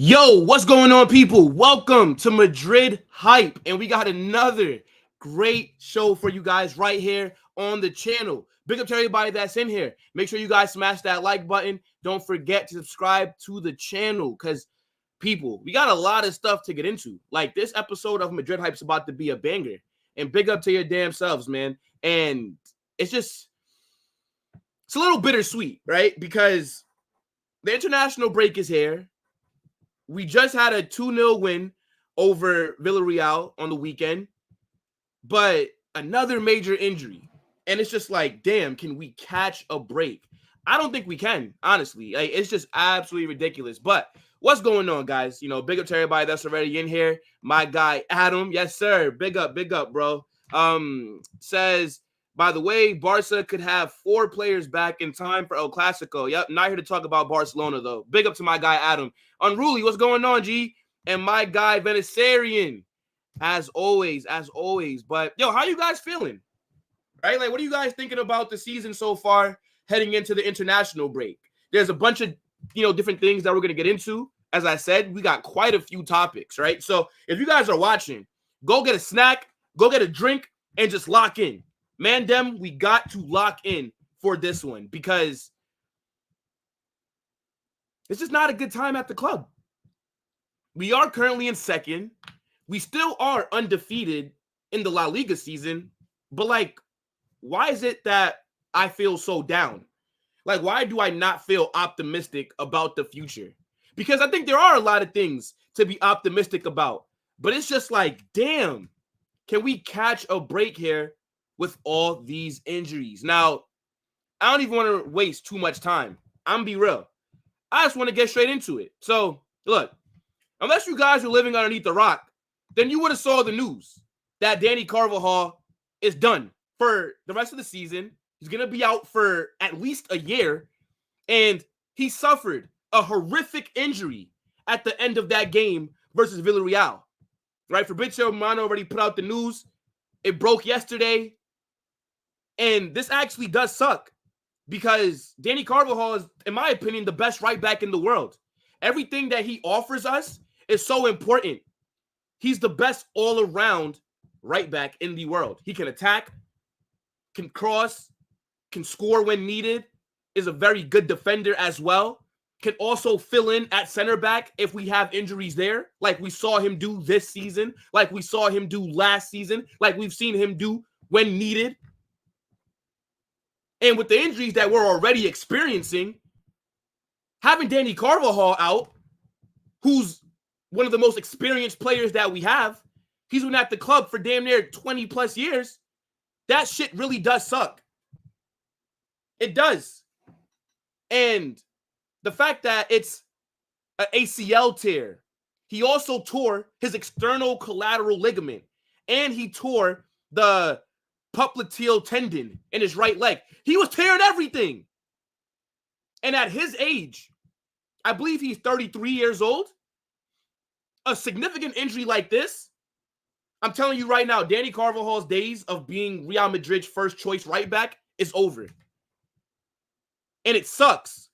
Yo, what's going on, people? Welcome to Madrid Hype, and we got another great show for you guys right here on the channel. Big up to everybody that's in here. Make sure you guys smash that like button. Don't forget to subscribe to the channel because, people, we got a lot of stuff to get into. Like, this episode of Madrid Hype is about to be a banger, and big up to your damn selves, man. And it's a little bittersweet, right? Because the international break is here. We just had a 2-0 win over Villarreal on the weekend, but another major injury. And it's just like, damn, can we catch a break? I don't think we can, honestly. Like, it's just absolutely ridiculous. But what's going on, guys? You know, big up to everybody that's already in here. My guy, Adam. Yes, sir. Big up, bro. Says, by the way, Barca could have 4 players back in time for El Clasico. Yep, not here to talk about Barcelona, though. Big up to my guy, Adam. Unruly, what's going on, G? And my guy, Venisarian, as always. But, yo, how you guys feeling? Right? Like, what are you guys thinking about the season so far heading into the international break? There's a bunch of, different things that we're going to get into. As I said, we got quite a few topics, right? So if you guys are watching, go get a snack, go get a drink, and just lock in. Man, them, we got to lock in for this one because it's just not a good time at the club. We are currently in second. We still are undefeated in the La Liga season. But, like, why is it that I feel so down? Like, why do I not feel optimistic about the future? Because I think there are a lot of things to be optimistic about. But it's just like, damn, can we catch a break here with all these injuries? Now, I don't even want to waste too much time. I'm going to be real. I just want to get straight into it. So, look, unless you guys are living underneath the rock, then you would have saw the news that Dani Carvajal is done for the rest of the season. He's going to be out for at least a year. And he suffered a horrific injury at the end of that game versus Villarreal. Right? Fabrizio Romano already put out the news. It broke yesterday. And this actually does suck because Dani Carvajal is, in my opinion, the best right back in the world. Everything that he offers us is so important. He's the best all-around right back in the world. He can attack, can cross, can score when needed, is a very good defender as well, can also fill in at center back if we have injuries there, like we saw him do this season, like we saw him do last season, like we've seen him do when needed. And with the injuries that we're already experiencing, having Dani Carvajal out, who's one of the most experienced players that we have, he's been at the club for damn near 20 plus years, that shit really does suck. It does. And the fact that it's an ACL tear, he also tore his external collateral ligament, and he tore the Popliteal tendon in his right leg. He was tearing everything. And at his age, I believe he's 33 years old, a significant injury like this, I'm telling you right now, Dani Carvajal's days of being Real Madrid's first choice right back is over. And it sucks.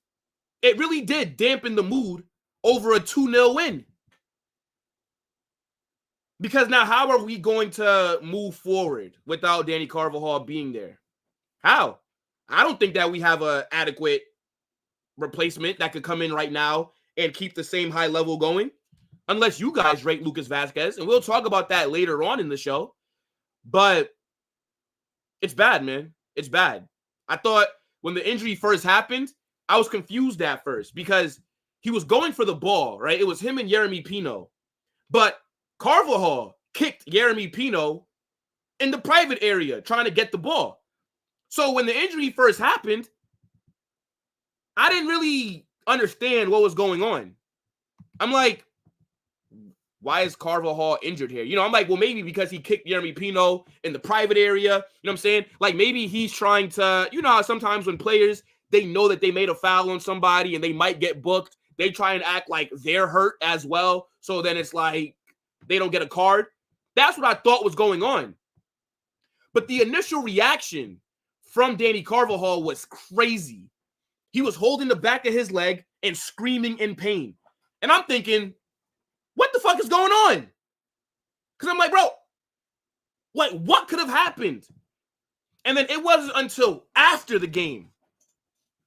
It really did dampen the mood over a 2-0 win. Because now how are we going to move forward without Dani Carvajal being there? How? I don't think that we have an adequate replacement that could come in right now and keep the same high level going. Unless you guys rate Lucas Vazquez. And we'll talk about that later on in the show. But it's bad, man. It's bad. I thought when the injury first happened, I was confused at first because he was going for the ball, right? It was him and Yeremy Pino. But Carvajal kicked Yeremy Pino in the private area trying to get the ball. So when the injury first happened, I didn't really understand what was going on. I'm like, why is Carvajal injured here? I'm like, well, maybe because he kicked Yeremy Pino in the private area. You know what I'm saying? Like, maybe he's trying to, how sometimes when players, they know that they made a foul on somebody and they might get booked, they try and act like they're hurt as well. So then it's like they don't get a card. That's what I thought was going on. But the initial reaction from Dani Carvajal was crazy. He was holding the back of his leg and screaming in pain. And I'm thinking, what the fuck is going on? Because I'm like, bro, like, what could have happened? And then it wasn't until after the game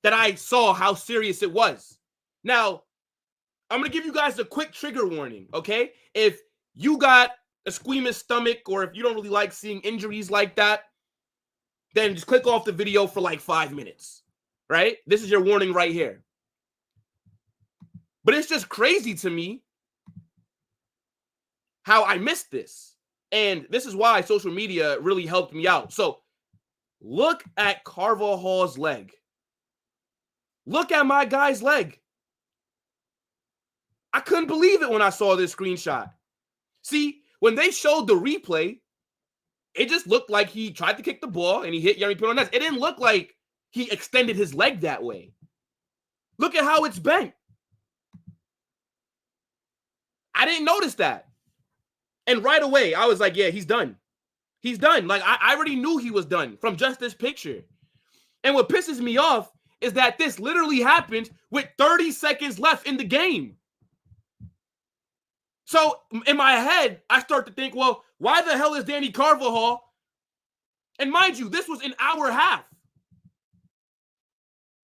that I saw how serious it was. Now, I'm going to give you guys a quick trigger warning, okay? If you got a squeamish stomach or if you don't really like seeing injuries like that, then just click off the video for like 5 minutes, right? This is your warning right here. But it's just crazy to me how I missed this. And this is why social media really helped me out. So look at Carvajal's leg. Look at my guy's leg. I couldn't believe it when I saw this screenshot. See, when they showed the replay, it just looked like he tried to kick the ball and he hit Yerry Pino. It didn't look like he extended his leg that way. Look at how it's bent. I didn't notice that. And right away, I was like, yeah, he's done. He's done. Like, I already knew he was done from just this picture. And what pisses me off is that this literally happened with 30 seconds left in the game. So in my head, I start to think, well, why the hell is Dani Carvajal? And mind you, this was an hour and a half.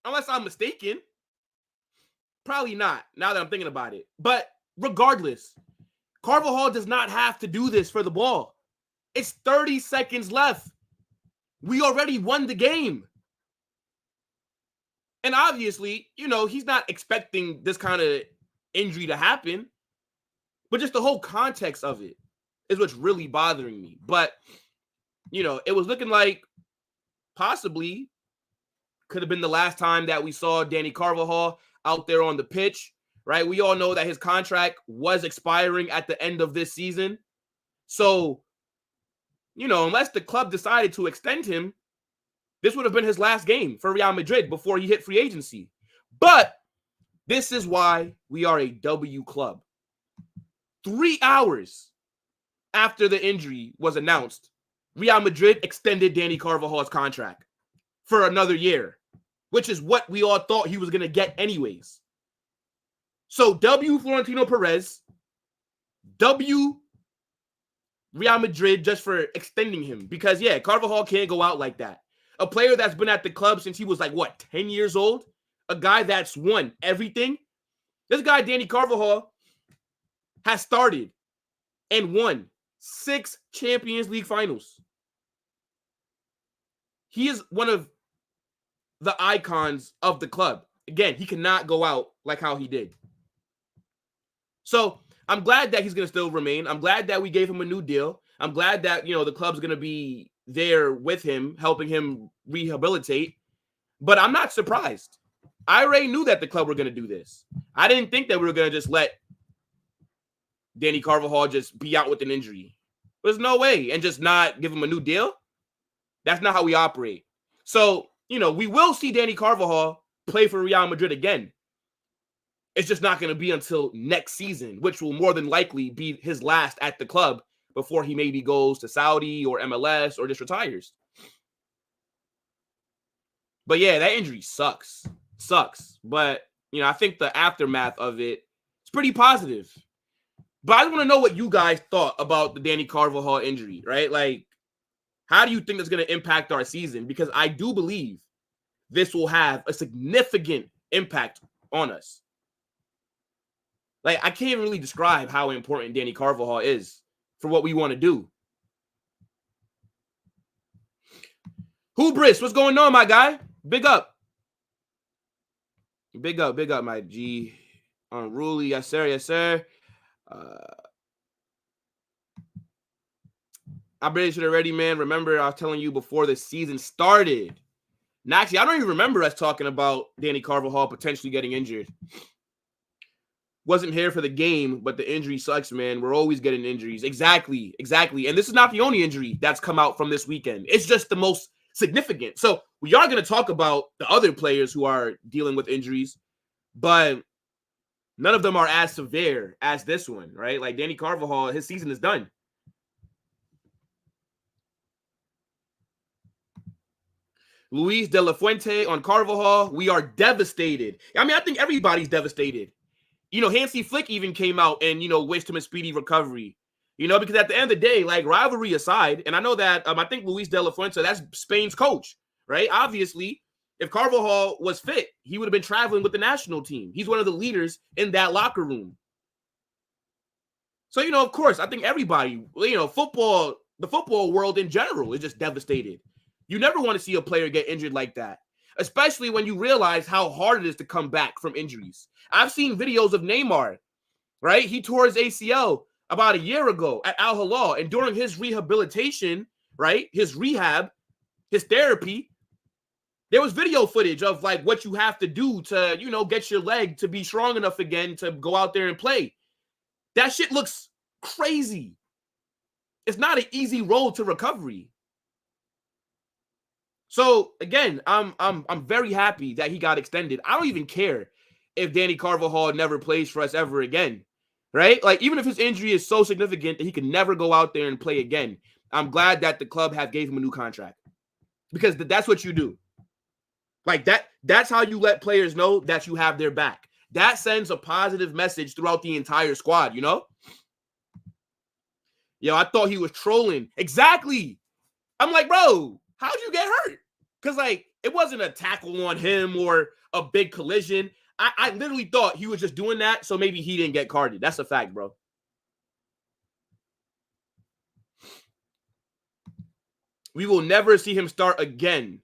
Unless I'm mistaken. Probably not, now that I'm thinking about it. But regardless, Carvajal does not have to do this for the ball. It's 30 seconds left. We already won the game. And obviously, you know, he's not expecting this kind of injury to happen. But just the whole context of it is what's really bothering me. But, you know, it was looking like possibly could have been the last time that we saw Dani Carvajal out there on the pitch, right? We all know that his contract was expiring at the end of this season. So, you know, unless the club decided to extend him, this would have been his last game for Real Madrid before he hit free agency. But this is why we are a W club. 3 hours after the injury was announced, Real Madrid extended Dani Carvajal's contract for another year, which is what we all thought he was going to get anyways. So W Florentino Perez, W Real Madrid just for extending him. Because, yeah, Carvajal can't go out like that. A player that's been at the club since he was like, what, 10 years old? A guy that's won everything? This guy, Dani Carvajal, has started and won 6 Champions League finals. He is one of the icons of the club. Again, he cannot go out like how he did. So I'm glad that he's going to still remain. I'm glad that we gave him a new deal. I'm glad that, you know, the club's going to be there with him, helping him rehabilitate. But I'm not surprised. I already knew that the club were going to do this. I didn't think that we were going to just let Dani Carvajal just be out with an injury. There's no way. And just not give him a new deal. That's not how we operate. So, you know, we will see Dani Carvajal play for Real Madrid again. It's just not going to be until next season, which will more than likely be his last at the club before he maybe goes to Saudi or MLS or just retires. But yeah, that injury sucks. Sucks. But, you know, I think the aftermath of it is pretty positive. But I want to know what you guys thought about the Dani Carvajal injury, right? Like, how do you think that's going to impact our season? Because I do believe this will have a significant impact on us. Like, I can't really describe how important Dani Carvajal is for what we want to do. Hubris, what's going on, my guy? Big up. Big up, my G. Unruly, yes, sir, yes, sir. I'm ready to the ready, man. Remember, I was telling you before the season started. And actually, I don't even remember us talking about Dani Carvajal potentially getting injured. Wasn't here for the game, but the injury sucks, man. We're always getting injuries. Exactly. And this is not the only injury that's come out from this weekend. It's just the most significant. So we are going to talk about the other players who are dealing with injuries, but none of them are as severe as this one, right? Like Dani Carvajal, his season is done. Luis de la Fuente on Carvajal. We are devastated. I mean, I think everybody's devastated. Hansi Flick even came out and, wished him a speedy recovery. Because at the end of the day, like, rivalry aside, and I know that I think Luis de la Fuente, that's Spain's coach, right? Obviously, if Carvajal was fit, he would have been traveling with the national team. He's one of the leaders in that locker room. So, of course, I think everybody, football, the football world in general is just devastated. You never want to see a player get injured like that, especially when you realize how hard it is to come back from injuries. I've seen videos of Neymar, right? He tore his ACL about a year ago at Al Hilal, and during his rehabilitation, right, his rehab, his therapy, there was video footage of like what you have to do to, get your leg to be strong enough again to go out there and play. That shit looks crazy. It's not an easy road to recovery. So again, I'm very happy that he got extended. I don't even care if Dani Carvajal never plays for us ever again, right? Like, even if his injury is so significant that he can never go out there and play again, I'm glad that the club have gave him a new contract, because that's what you do. Like, that's how you let players know that you have their back. That sends a positive message throughout the entire squad, Yo, I thought he was trolling. Exactly. I'm like, bro, how'd you get hurt? Because, like, it wasn't a tackle on him or a big collision. I literally thought he was just doing that so maybe he didn't get carded. That's a fact, bro. We will never see him start again.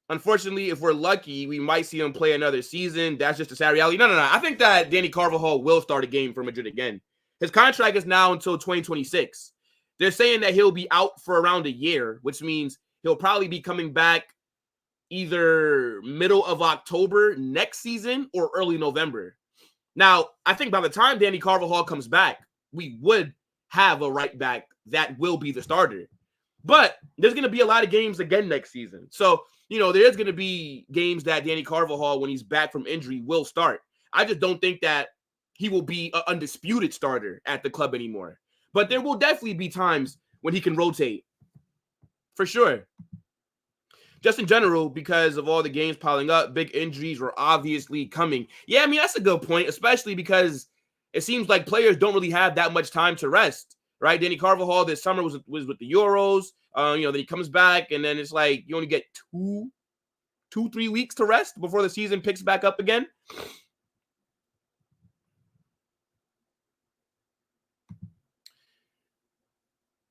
Unfortunately, if we're lucky, we might see him play another season. That's just a sad reality. No. I think that Dani Carvajal will start a game for Madrid again. His contract is now until 2026. They're saying that he'll be out for around a year, which means he'll probably be coming back either middle of October next season or early November. Now, I think by the time Dani Carvajal comes back, we would have a right back that will be the starter. But there's going to be a lot of games again next season. So, there's going to be games that Dani Carvajal, when he's back from injury, will start. I just don't think that he will be an undisputed starter at the club anymore. But there will definitely be times when he can rotate. For sure. Just in general, because of all the games piling up, big injuries were obviously coming. Yeah, I mean, that's a good point, especially because it seems like players don't really have that much time to rest, right? Dani Carvajal this summer was with the Euros. Then he comes back, and then it's like you only get 3 weeks to rest before the season picks back up again.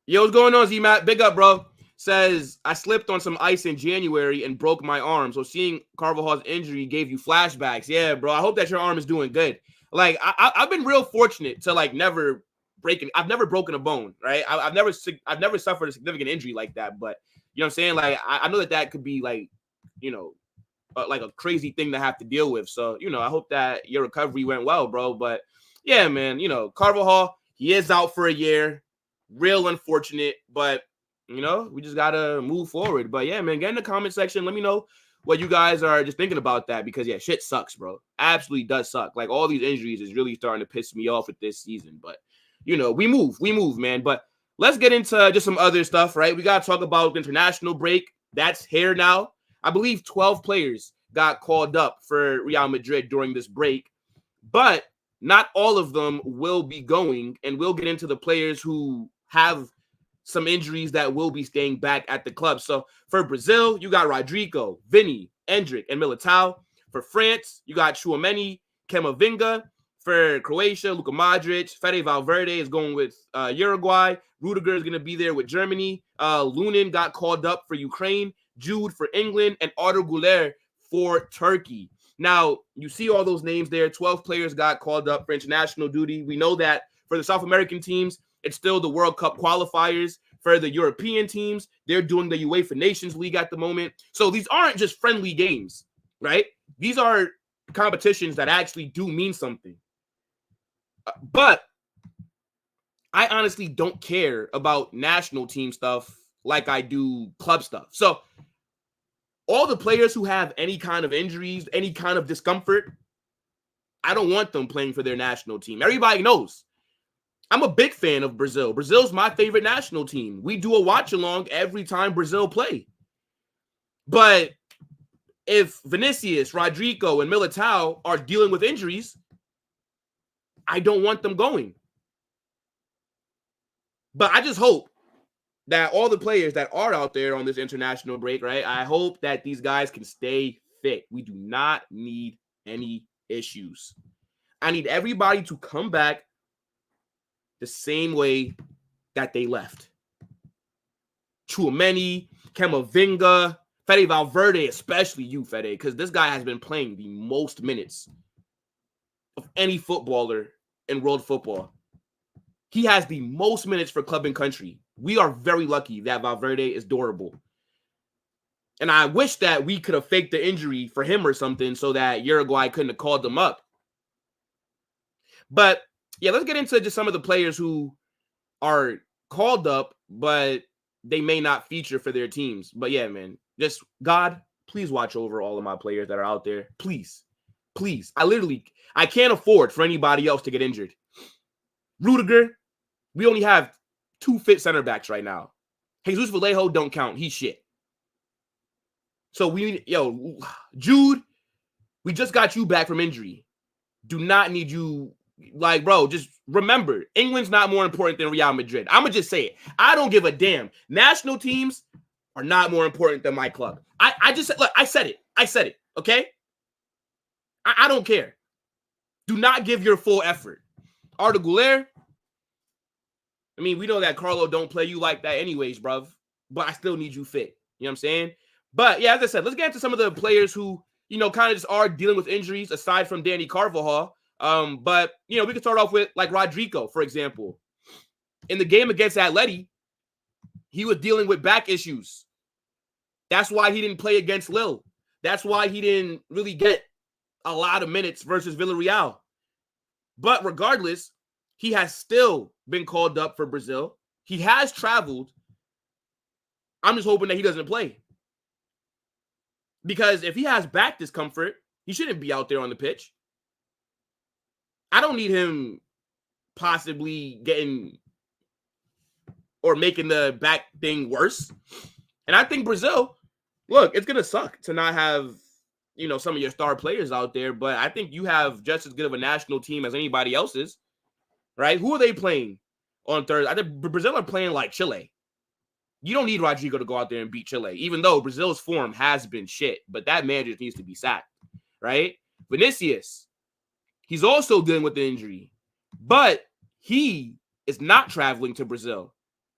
Yo, what's going on, Z-Matt? Big up, bro. Says, I slipped on some ice in January and broke my arm. So seeing Carvajal's injury gave you flashbacks. Yeah, bro. I hope that your arm is doing good. Like, I've been real fortunate to, like, I've never broken a bone, right? I've never suffered a significant injury like that. But, you know what I'm saying? Like, I know that could be, like, like a crazy thing to have to deal with. So, I hope that your recovery went well, bro. But, yeah, man, Carvajal, he is out for a year. Real unfortunate, but we just gotta move forward. But yeah, man, get in the comment section. Let me know what you guys are just thinking about that, because yeah, shit sucks, bro. Absolutely does suck. Like, all these injuries is really starting to piss me off with this season. But we move, man. But let's get into just some other stuff, right? We gotta talk about the international break. That's here now. I believe 12 players got called up for Real Madrid during this break, but not all of them will be going, and we'll get into the players who have some injuries that will be staying back at the club. So for Brazil, you got Rodrygo, Vini, Endrick, and Militão. For France, you got Tchouaméni, Camavinga. For Croatia, Luka Modric. Fede Valverde is going with Uruguay. Rudiger is going to be there with Germany. Lunin got called up for Ukraine. Jude for England, and Arda Güler for Turkey. Now, you see all those names there. 12 players got called up for international duty. We know that for the South American teams, it's still the World Cup qualifiers. For the European teams, they're doing the UEFA Nations League at the moment. So these aren't just friendly games, right? These are competitions that actually do mean something. But I honestly don't care about national team stuff like I do club stuff. So all the players who have any kind of injuries, any kind of discomfort, I don't want them playing for their national team. Everybody knows I'm a big fan of Brazil. Brazil's my favorite national team. We do a watch along every time Brazil play. But if Vinicius, Rodrygo, and Militão are dealing with injuries, I don't want them going. But I just hope that all the players that are out there on this international break, right? I hope that these guys can stay fit. We do not need any issues. I need everybody to come back the same way that they left. Tchouameni, Camavinga, Fede Valverde, especially you, Fede, because this guy has been playing the most minutes of any footballer in world football. He has the most minutes for club and country. We are very lucky that Valverde is durable. And I wish that we could have faked the injury for him or something so that Uruguay couldn't have called them up. But, yeah, let's get into just some of the players who are called up, but they may not feature for their teams. But, yeah, man, just God, please watch over all of my players that are out there. Please. Please. I can't afford for anybody else to get injured. Rodrygo, we only have 2 fit center backs right now. Jesus Vallejo don't count. He's shit. So Jude, we just got you back from injury. Do not need you. Like, bro, just remember, England's not more important than Real Madrid. I'm going to just say it. I don't give a damn. National teams are not more important than my club. I just said, look, I said it, okay? I don't care. Do not give your full effort. Arda Güler, I mean, we know that Carlo don't play you like that anyways, bruv. But I still need you fit. You know what I'm saying? But, yeah, as I said, let's get into some of the players who, kind of just are dealing with injuries aside from Dani Carvajal. But, we can start off with, like, Rodrygo, for example. In the game against Atleti, he was dealing with back issues. That's why he didn't play against Lille. That's why he didn't really get a lot of minutes versus Villarreal. But regardless, he has still been called up for Brazil. He has traveled. I'm just hoping that he doesn't play. Because if he has back discomfort, he shouldn't be out there on the pitch. I don't need him possibly getting or making the back thing worse. And I think Brazil, look, it's going to suck to not have, some of your star players out there. But I think you have just as good of a national team as anybody else's, right? Who are they playing on Thursday? I think Brazil are playing like Chile. You don't need Rodrygo to go out there and beat Chile, even though Brazil's form has been shit. But that man just needs to be sacked, right? Vinicius, he's also dealing with the injury. But he is not traveling to Brazil,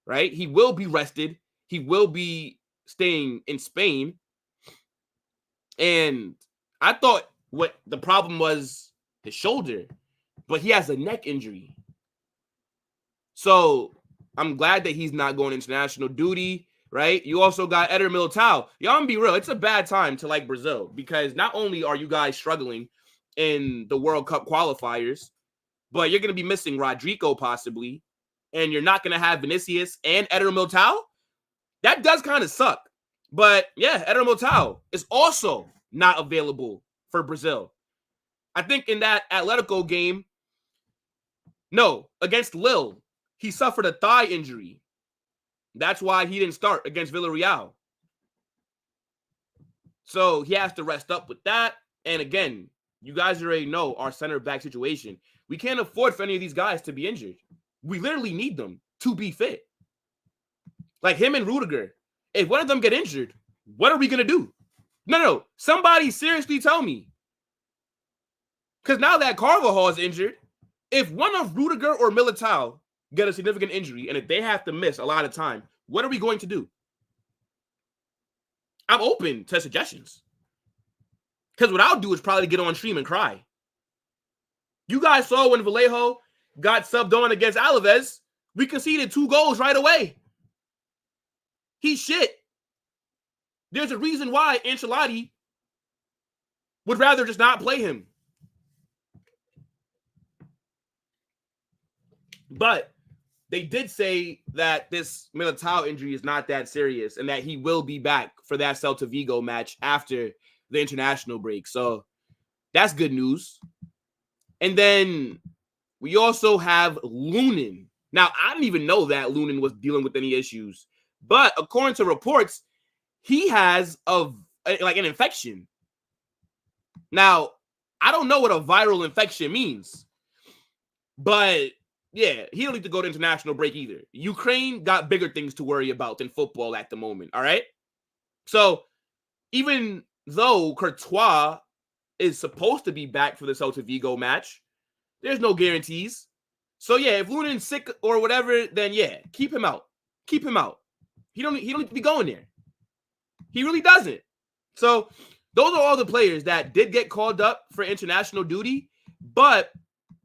right? He will be rested. He will be staying in Spain. And I thought what the problem was his shoulder, but he has a neck injury. So I'm glad that he's not going international duty, right? You also got Eder Militão. Y'all gonna be real. It's a bad time to like Brazil because not only are you guys struggling in the World Cup qualifiers, but you're going to be missing Rodrygo possibly, and you're not going to have Vinicius and Eder Militão. That does kind of suck. But, yeah, Eder Militão is also not available for Brazil. I think in that Atletico game, against Lille, he suffered a thigh injury. That's why he didn't start against Villarreal. So he has to rest up with that. And again, you guys already know our center back situation. We can't afford for any of these guys to be injured. We literally need them to be fit. Like him and Rodrygo. If one of them get injured, what are we going to do? No. Somebody seriously tell me. Because now that Carvajal is injured, if one of Rodrygo or Militão get a significant injury, and if they have to miss a lot of time, what are we going to do? I'm open to suggestions. Because what I'll do is probably get on stream and cry. You guys saw when Vallejo got subbed on against Alaves, we conceded 2 goals right away. He's shit. There's a reason why Ancelotti would rather just not play him. But they did say that this Militão injury is not that serious and that he will be back for that Celta Vigo match after the international break. So that's good news. And then we also have Lunin. Now, I didn't even know that Lunin was dealing with any issues. But according to reports, he has an infection. Now, I don't know what a viral infection means. But yeah, he don't need to go to international break either. Ukraine got bigger things to worry about than football at the moment, all right? So even though Courtois is supposed to be back for the Celta Vigo match, there's no guarantees. So yeah, if Lunen's sick or whatever, then yeah, keep him out. Keep him out. He don't need to be going there. He really doesn't. So those are all the players that did get called up for international duty, but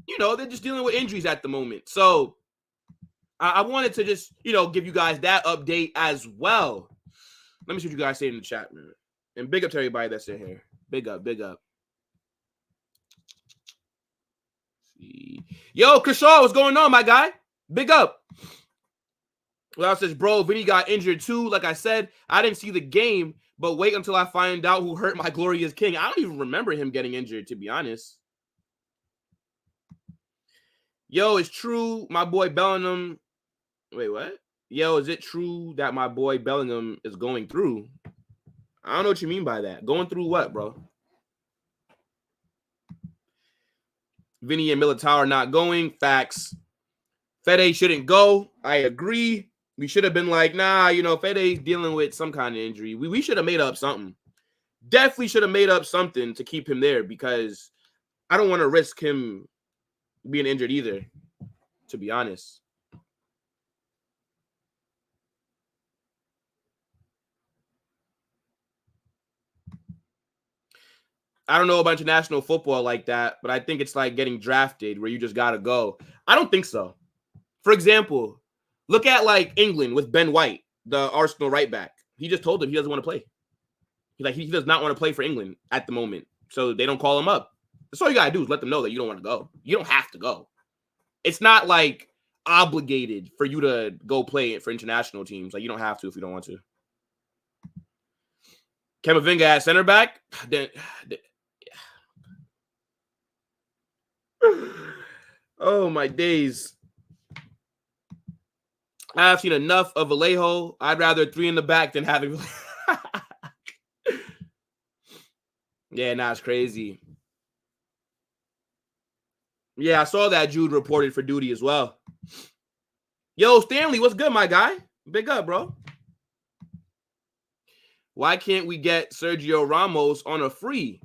you know, they're just dealing with injuries at the moment. So I wanted to just, you know, give you guys that update as well. Let me see what you guys say in the chat, man. And big up to everybody that's in here. Big up, big up. Yo, Kershaw, what's going on, my guy? Big up. Well, says, bro, Vinny got injured too. Like I said, I didn't see the game, but wait until I find out who hurt my glorious king. I don't even remember him getting injured, to be honest. Yo, it's true, my boy Bellingham. Wait, what? Yo, is it true that my boy Bellingham is going through? I don't know what you mean by that. Going through what, bro? Vinny and Militão are not going. Facts. Fede shouldn't go. I agree. We should have been like, nah, you know, Fede's dealing with some kind of injury. We should have made up something. Definitely should have made up something to keep him there because I don't want to risk him being injured either, to be honest. I don't know about international football like that, but I think it's like getting drafted where you just got to go. I don't think so. For example, look at like England with Ben White, the Arsenal right back. He just told them he doesn't want to play. He does not want to play for England at the moment. So they don't call him up. That's all you got to do is let them know that you don't want to go. You don't have to go. It's not like obligated for you to go play it for international teams. Like you don't have to if you don't want to. Camavinga at center back. Oh my days. I've seen enough of Vallejo. I'd rather 3 in the back than having. Yeah, nah, it's crazy. Yeah, I saw that Jude reported for duty as well. Yo, Stanley, what's good, my guy? Big up, bro. Why can't we get Sergio Ramos on a free?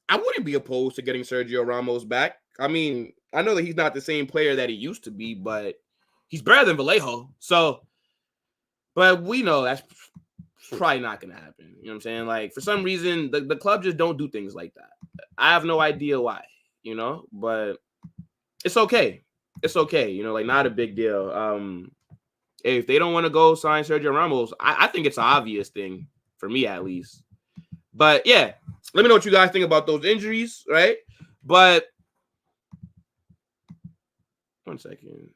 I wouldn't be opposed to getting Sergio Ramos back. I mean, I know that he's not the same player that he used to be, but he's better than Vallejo. So, but we know that's probably not going to happen. You know what I'm saying? Like, for some reason, the club just don't do things like that. I have no idea why, you know, but it's okay. It's okay. You know, like, not a big deal. If they don't want to go sign Sergio Ramos, I think it's an obvious thing for me, at least. But, yeah, let me know what you guys think about those injuries, right? But, one second.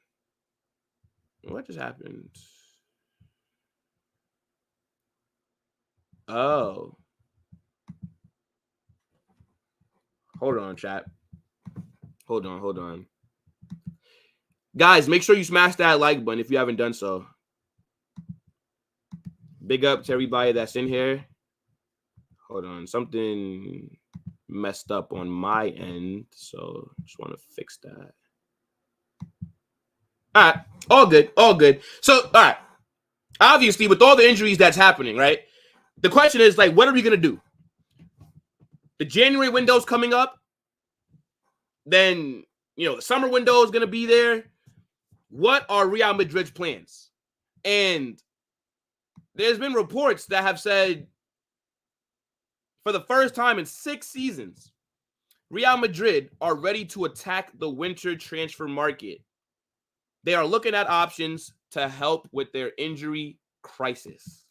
What just happened? Oh. Hold on, chat. Hold on. Guys, make sure you smash that like button if you haven't done so. Big up to everybody that's in here. Hold on. Something messed up on my end, so just want to fix that. All right. All good. All good. So, all right. Obviously, with all the injuries that's happening, right? The question is, like, what are we going to do? The January window's coming up. Then, you know, the summer window is going to be there. What are Real Madrid's plans? And there's been reports that have said for the first time in 6 seasons, Real Madrid are ready to attack the winter transfer market. They are looking at options to help with their injury crisis.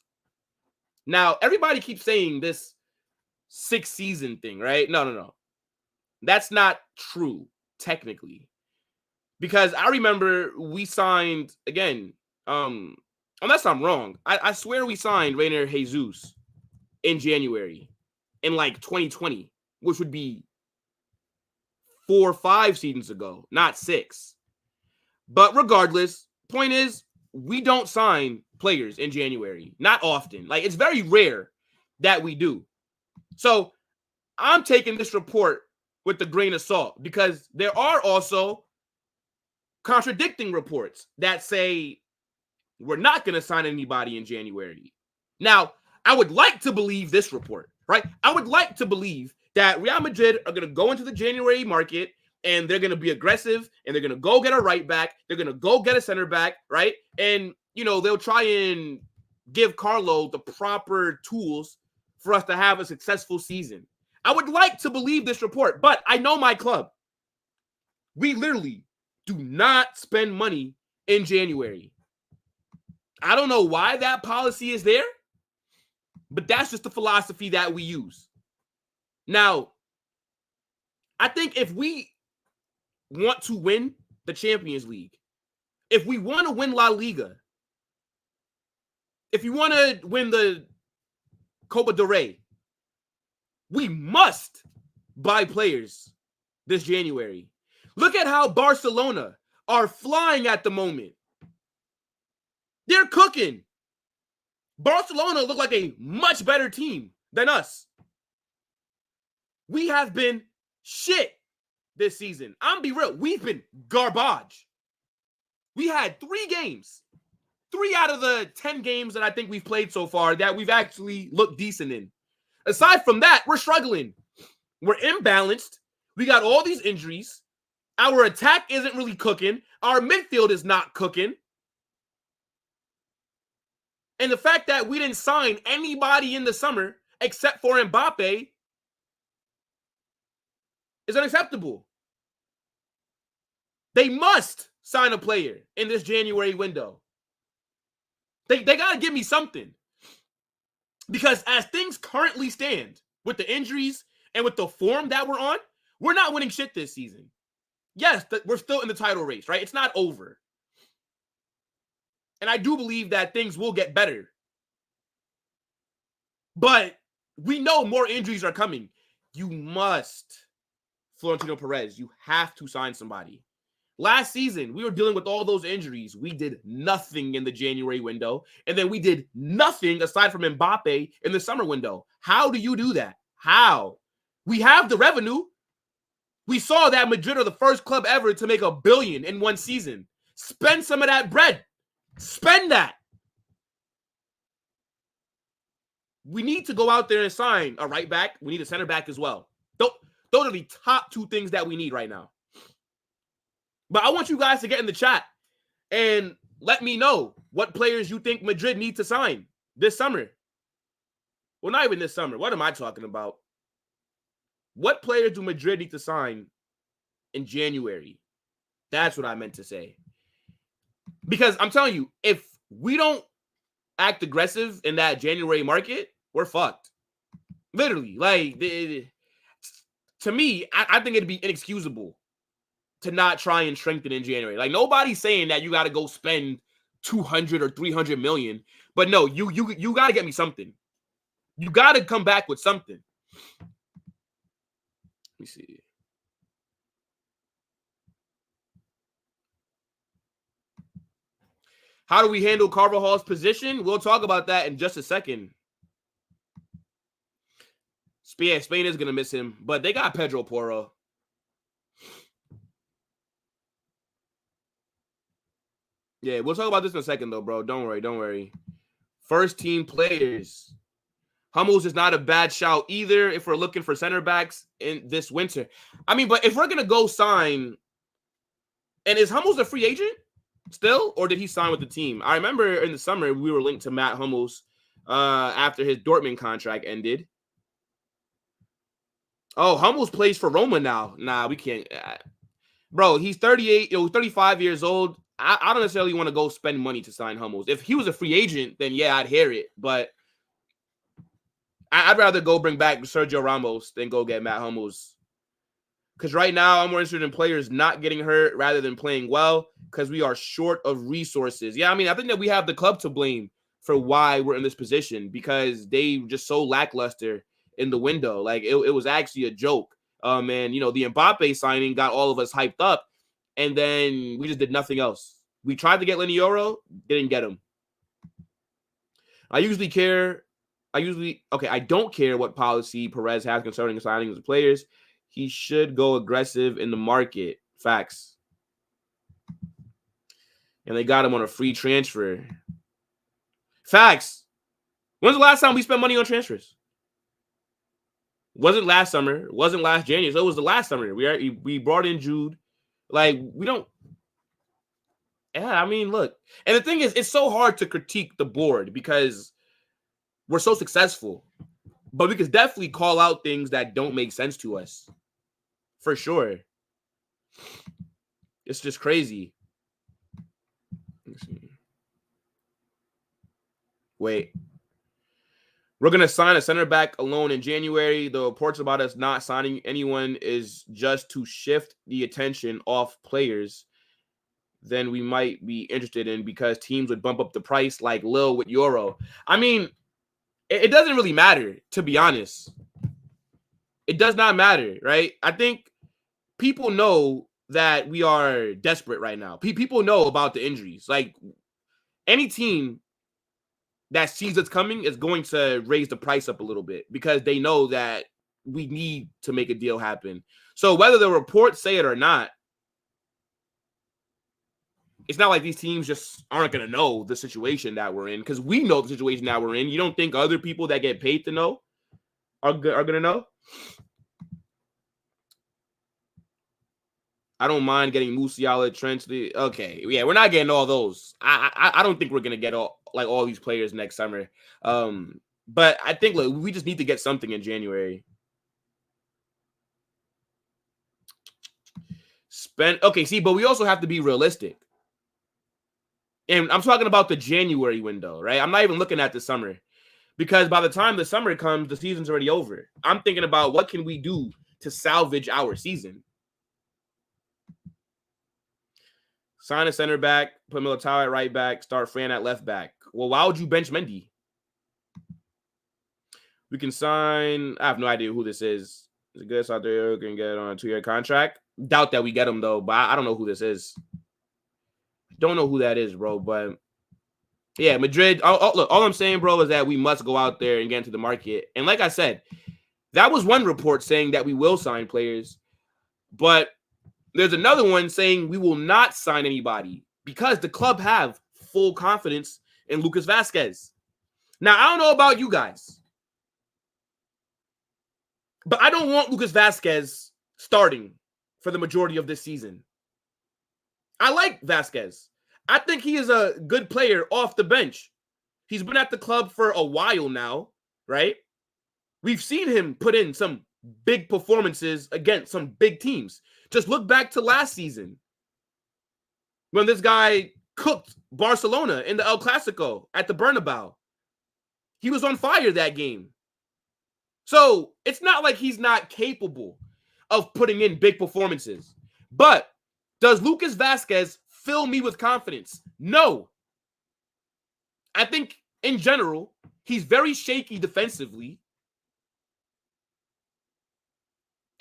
Now, everybody keeps saying this 6-season thing, right? No. That's not true, technically. Because I remember we signed, again, unless I'm wrong, I swear we signed Reiner Jesus in January in like 2020, which would be 4 or 5 seasons ago, not 6. But regardless, point is, we don't sign players in January. Not often. Like, it's very rare that we do. So I'm taking this report with a grain of salt because there are also contradicting reports that say we're not going to sign anybody in January. Now, I would like to believe this report, right? I would like to believe that Real Madrid are going to go into the January market and they're going to be aggressive and they're going to go get a right back. They're going to go get a center back, right? And, you know, they'll try and give Carlo the proper tools for us to have a successful season. I would like to believe this report, but I know my club. We literally do not spend money in January. I don't know why that policy is there, but that's just the philosophy that we use. Now, I think if we want to win the Champions League, if we want to win La Liga, if you want to win the Copa del Rey, we must buy players this January. Look at how Barcelona are flying at the moment. They're cooking. Barcelona look like a much better team than us. We have been shit this season. I'm be real. We've been garbage. We had 3 games. 3 out of the 10 games that I think we've played so far that we've actually looked decent in. Aside from that, we're struggling. We're imbalanced. We got all these injuries. Our attack isn't really cooking. Our midfield is not cooking. And the fact that we didn't sign anybody in the summer except for Mbappe is unacceptable. They must sign a player in this January window. They got to give me something. Because as things currently stand, with the injuries and with the form that we're on, we're not winning shit this season. Yes, we're still in the title race, right? It's not over. And I do believe that things will get better. But we know more injuries are coming. You must, Florentino Perez, you have to sign somebody. Last season, we were dealing with all those injuries. We did nothing in the January window. And then we did nothing aside from Mbappe in the summer window. How do you do that? How? We have the revenue. We saw that Madrid are the first club ever to make $1 billion in one season. Spend some of that bread. Spend that. We need to go out there and sign a right back. We need a center back as well. Those are the top 2 things that we need right now. But I want you guys to get in the chat and let me know what players you think Madrid need to sign this summer. Well, not even this summer. What am I talking about? What players do Madrid need to sign in January? That's what I meant to say. Because I'm telling you, if we don't act aggressive in that January market, we're fucked. Literally. Like, to me, I think it'd be inexcusable to not try and strengthen in January. Like, nobody's saying that you got to go spend 200 or 300 million. But no, you got to get me something. You got to come back with something. Let me see. How do we handle Carvajal's position? We'll talk about that in just a second. Spain is going to miss him, but they got Pedro Porro. Yeah, we'll talk about this in a second, though, bro. Don't worry. First team players. Hummels is not a bad shout either if we're looking for center backs in this winter. I mean, but if we're going to go sign, and is Hummels a free agent still, or did he sign with the team? I remember in the summer we were linked to Matt Hummels after his Dortmund contract ended. Oh, Hummels plays for Roma now. Nah, we can't. Bro, he's 38, 35 years old. I don't necessarily want to go spend money to sign Hummels. If he was a free agent, then yeah, I'd hear it. But I'd rather go bring back Sergio Ramos than go get Matt Hummels. Because right now, I'm more interested in players not getting hurt rather than playing well because we are short of resources. Yeah, I mean, I think that we have the club to blame for why we're in this position because they just so lackluster in the window. Like, it was actually a joke. And, you know, the Mbappe signing got all of us hyped up, and then we just did nothing else. We tried to get Lenioro, didn't get him. I don't care what policy Perez has concerning signing of players. He should go aggressive in the market. Facts. And they got him on a free transfer. Facts. When's the last time we spent money on transfers? Wasn't last summer. Wasn't last January. So it was the last summer. We brought in Jude. Like, we don't. Yeah, I mean, look. And the thing is, it's so hard to critique the board because we're so successful. But we could definitely call out things that don't make sense to us. For sure. It's just crazy. Let's see. Wait. We're going to sign a center back alone in January. The reports about us not signing anyone is just to shift the attention off players then we might be interested in because teams would bump up the price like Lil with Euro. I mean, it doesn't really matter, to be honest. It does not matter, right? I think people know that we are desperate right now. People know about the injuries. Like, any team that sees it's coming is going to raise the price up a little bit because they know that we need to make a deal happen. So whether the reports say it or not, it's not like these teams just aren't going to know the situation that we're in because we know the situation that we're in. You don't think other people that get paid to know are going to know? I don't mind getting Musiala, Trent. Okay, yeah, we're not getting all those. I don't think we're going to get all these players next summer. But I think, look, we just need to get something in January. Okay, see, but we also have to be realistic. And I'm talking about the January window, right? I'm not even looking at the summer because by the time the summer comes, the season's already over. I'm thinking about what can we do to salvage our season. Sign a center back, put Militão at right back, start Fran at left back. Well, why would you bench Mendy? We can sign. I have no idea who this is. Is it good out there? We can get on a 2-year contract. Doubt that we get him, though, but I don't know who this is. Don't know who that is, bro. But yeah, Madrid. Look, all I'm saying, bro, is that we must go out there and get into the market. And like I said, that was one report saying that we will sign players, but there's another one saying we will not sign anybody because the club have full confidence in Lucas Vazquez. Now, I don't know about you guys, but I don't want Lucas Vazquez starting for the majority of this season. I like Vazquez. I think he is a good player off the bench. He's been at the club for a while now, right? We've seen him put in some big performances against some big teams. Just look back to last season when this guy cooked Barcelona in the El Clasico at the Bernabeu. He was on fire that game. So it's not like he's not capable of putting in big performances. But does Lucas Vazquez fill me with confidence? No. I think in general, he's very shaky defensively.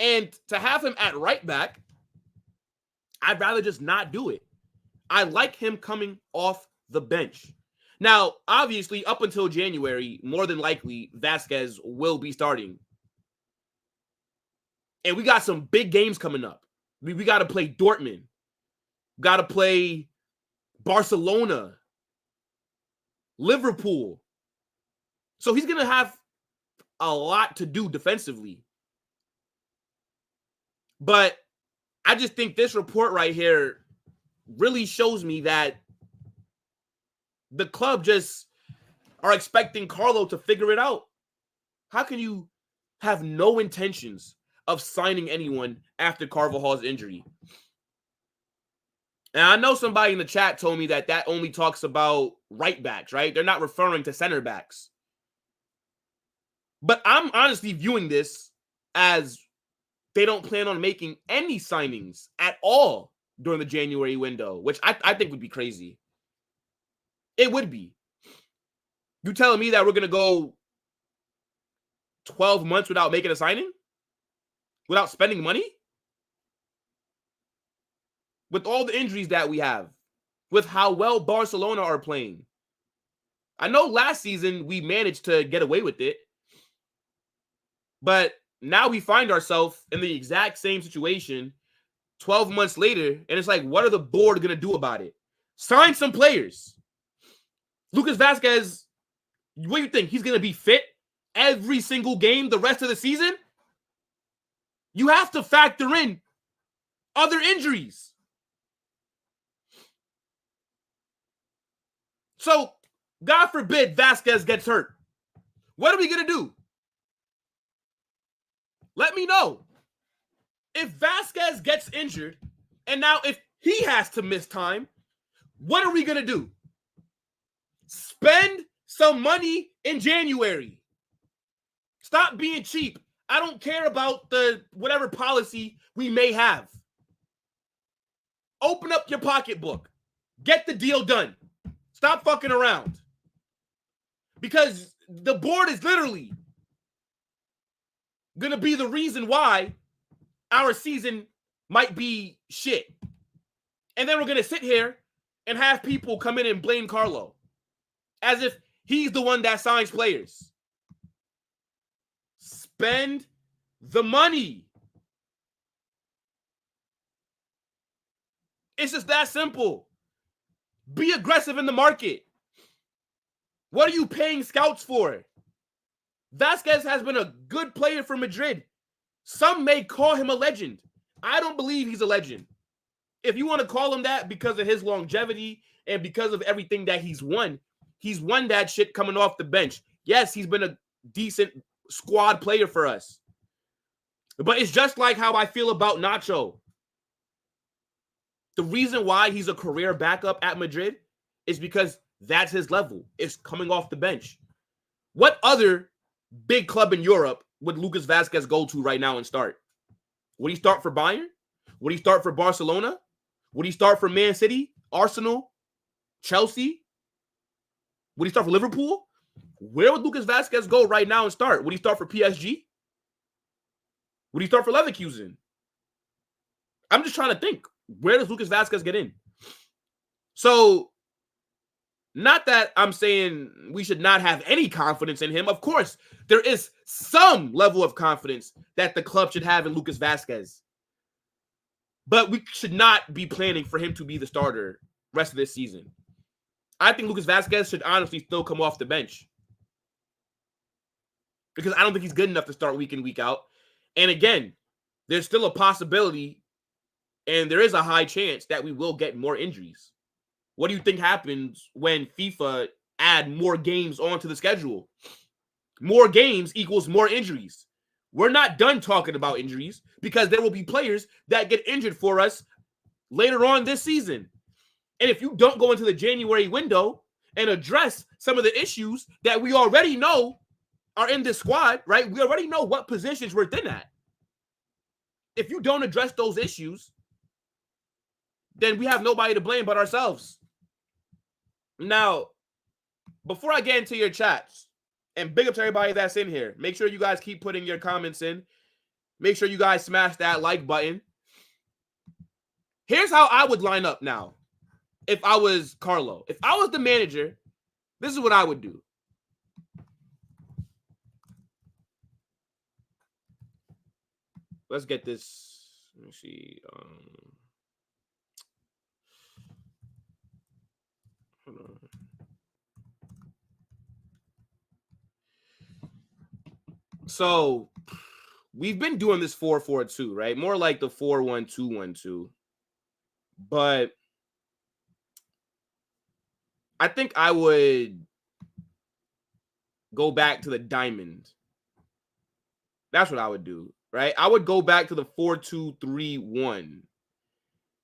And to have him at right back, I'd rather just not do it. I like him coming off the bench. Now, obviously, up until January, more than likely, Vazquez will be starting. And we got some big games coming up. We got to play Dortmund. Got to play Barcelona, Liverpool. So he's going to have a lot to do defensively. But I just think this report right here really shows me that the club just are expecting Carlo to figure it out. How can you have no intentions of signing anyone after Carvajal's injury? And I know somebody in the chat told me that only talks about right backs, right? They're not referring to center backs. But I'm honestly viewing this as they don't plan on making any signings at all during the January window, which I think would be crazy. It would be. You telling me that we're going to go 12 months without making a signing? Without spending money? With all the injuries that we have, with how well Barcelona are playing. I know last season we managed to get away with it, but now we find ourselves in the exact same situation 12 months later, and it's like, what are the board going to do about it? Sign some players. Lucas Vazquez, what do you think? He's going to be fit every single game the rest of the season? You have to factor in other injuries. So, God forbid Vazquez gets hurt. What are we going to do? Let me know. If Vazquez gets injured, and now if he has to miss time, what are we going to do? Spend some money in January. Stop being cheap. I don't care about the whatever policy we may have. Open up your pocketbook. Get the deal done. Stop fucking around. Because the board is literally going to be the reason why our season might be shit. And then we're going to sit here and have people come in and blame Carlo as if he's the one that signs players. Spend the money. It's just that simple. Be aggressive in the market. What are you paying scouts for? Vazquez has been a good player for Madrid. Some may call him a legend. I don't believe he's a legend. If you want to call him that because of his longevity and because of everything that he's won that shit coming off the bench. Yes, he's been a decent squad player for us. But it's just like how I feel about Nacho. The reason why he's a career backup at Madrid is because that's his level. It's coming off the bench. What other big club in Europe would Lucas Vazquez go to right now and start? Would he start for Bayern? Would he start for Barcelona? Would he start for Man City, Arsenal, Chelsea? Would he start for Liverpool? Where would Lucas Vazquez go right now and start? Would he start for PSG? Would he start for Leverkusen? I'm just trying to think. Where does Lucas Vazquez get in? So, not that I'm saying we should not have any confidence in him. Of course, there is some level of confidence that the club should have in Lucas Vazquez. But we should not be planning for him to be the starter rest of this season. I think Lucas Vazquez should honestly still come off the bench. Because I don't think he's good enough to start week in, week out. And again, there's still a possibility and there is a high chance that we will get more injuries. What do you think happens when FIFA add more games onto the schedule? More games equals more injuries. We're not done talking about injuries because there will be players that get injured for us later on this season. And if you don't go into the January window and address some of the issues that we already know are in this squad, right? We already know what positions we're thin at. If you don't address those issues, then we have nobody to blame but ourselves. Now, before I get into your chats, and big up to everybody that's in here, make sure you guys keep putting your comments in. Make sure you guys smash that like button. Here's how I would line up now if I was Carlo. If I was the manager, this is what I would do. Let's get this. Let me see. Hold on. So we've been doing this 4-4-2, right? More like the 4-1-2-1-2. But I think I would go back to the diamond. That's what I would do, right? I would go back to the 4-2-3-1,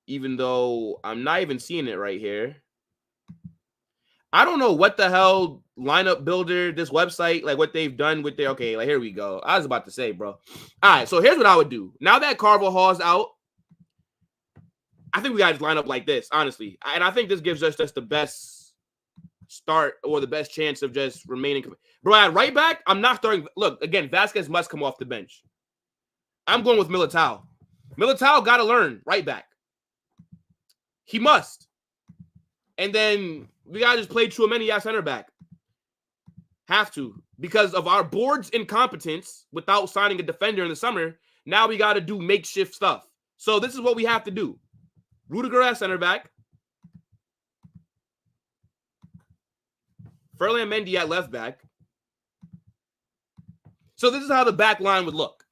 even though I'm not even seeing it right here. I don't know what the hell lineup builder, this website, like what they've done with their, okay, like here we go. I was about to say, bro. All right, so here's what I would do. Now that Carvajal's out, I think we got to line up like this, honestly. And I think this gives us just the best start or the best chance of just remaining. Bro, at right back, I'm not starting. Look, again, Vazquez must come off the bench. I'm going with Militão. Militão got to learn right back. He must. And then we got to just play Tchouaméni at center back. Have to. Because of our board's incompetence without signing a defender in the summer, now we got to do makeshift stuff. So this is what we have to do. Rodrygo at center back. Ferland Mendy at left back. So this is how the back line would look.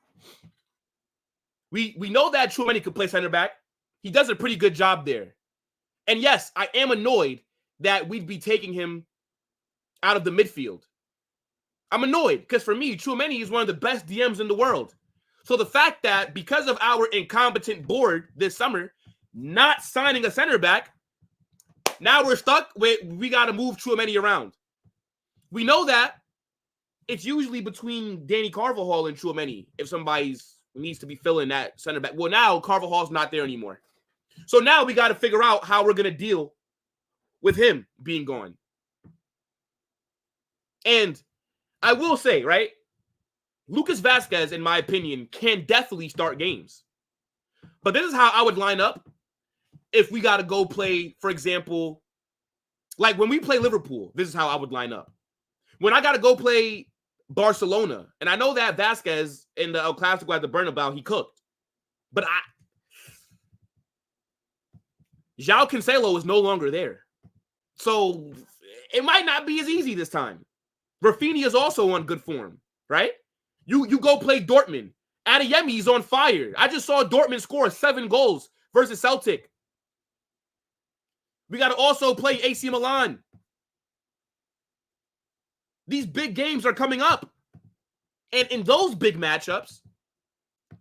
We know that Tchouaméni could play center back. He does a pretty good job there. And yes, I am annoyed that we'd be taking him out of the midfield. I'm annoyed because for me, Tchouaméni is one of the best DMs in the world. So the fact that because of our incompetent board this summer, not signing a center back, now we're stuck with we got to move Tchouaméni around. We know that it's usually between Dani Carvajal and Tchouaméni if somebody needs to be filling that center back. Well, now Carvajal's not there anymore. So now we got to figure out how we're going to deal with him being gone. And I will say, right, Lucas Vazquez, in my opinion, can definitely start games. But this is how I would line up if we got to go play, for example, like when we play Liverpool, this is how I would line up. When I got to go play Barcelona, and I know that Vazquez in the El Clasico at the Bernabeu, he cooked. But João Cancelo is no longer there. So it might not be as easy this time. Rafinha is also on good form, right? You go play Dortmund. Adeyemi's on fire. I just saw Dortmund score 7 goals versus Celtic. We got to also play AC Milan. These big games are coming up. And in those big matchups,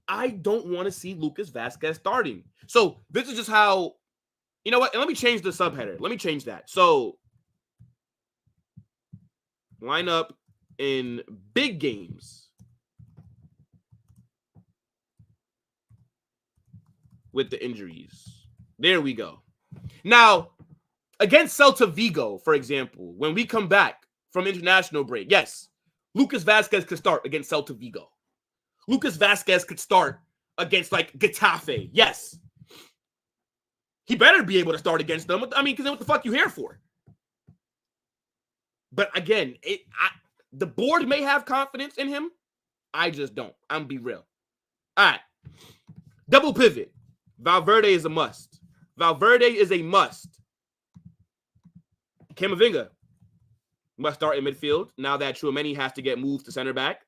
I don't want to see Lucas Vazquez starting. So this is just how, you know what? And let me change the subheader. Let me change that. So line up in big games with the injuries. There we go. Now, against Celta Vigo, for example, when we come back from international break, yes, Lucas Vazquez could start against Celta Vigo. Lucas Vazquez could start against, like, Getafe. Yes. He better be able to start against them. I mean, because then what the fuck you here for? But again, the board may have confidence in him. I just don't. I'm be real. All right. Double pivot. Valverde is a must. Valverde is a must. Camavinga must start in midfield now that Tchouaméni has to get moved to center back.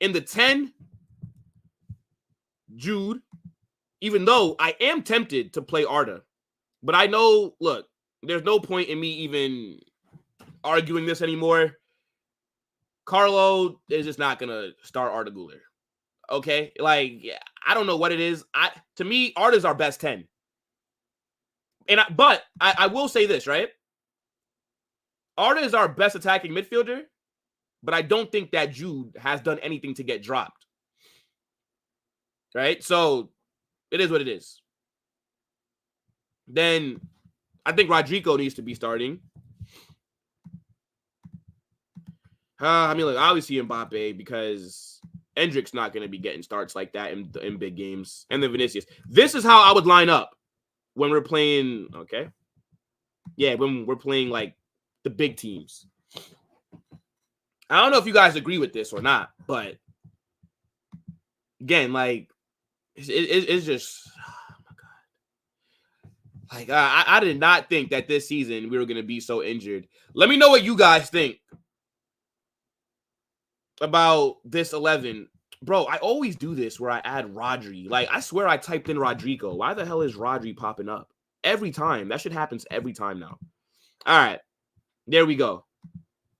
In the 10, Jude, even though I am tempted to play Arda. But I know, look, there's no point in me even arguing this anymore. Carlo is just not going to start Arda Güler. Okay? Like, yeah, I don't know what it is. To me, Arda's our best 10. But I will say this, right? Arda is our best attacking midfielder, but I don't think that Jude has done anything to get dropped. Right? So, it is what it is. Then, I think Rodrygo needs to be starting. I mean, like, obviously Mbappe, because Endrick's not going to be getting starts like that in big games. And then Vinicius. This is how I would line up when we're playing, okay? Yeah, when we're playing, like, the big teams. I don't know if you guys agree with this or not, but again, like, it's just, oh my God. Like, I did not think that this season we were going to be so injured. Let me know what you guys think about this 11. Bro, I always do this where I add Rodri. Like, I swear I typed in Rodrygo. Why the hell is Rodri popping up? Every time. That shit happens every time now. All right. There we go.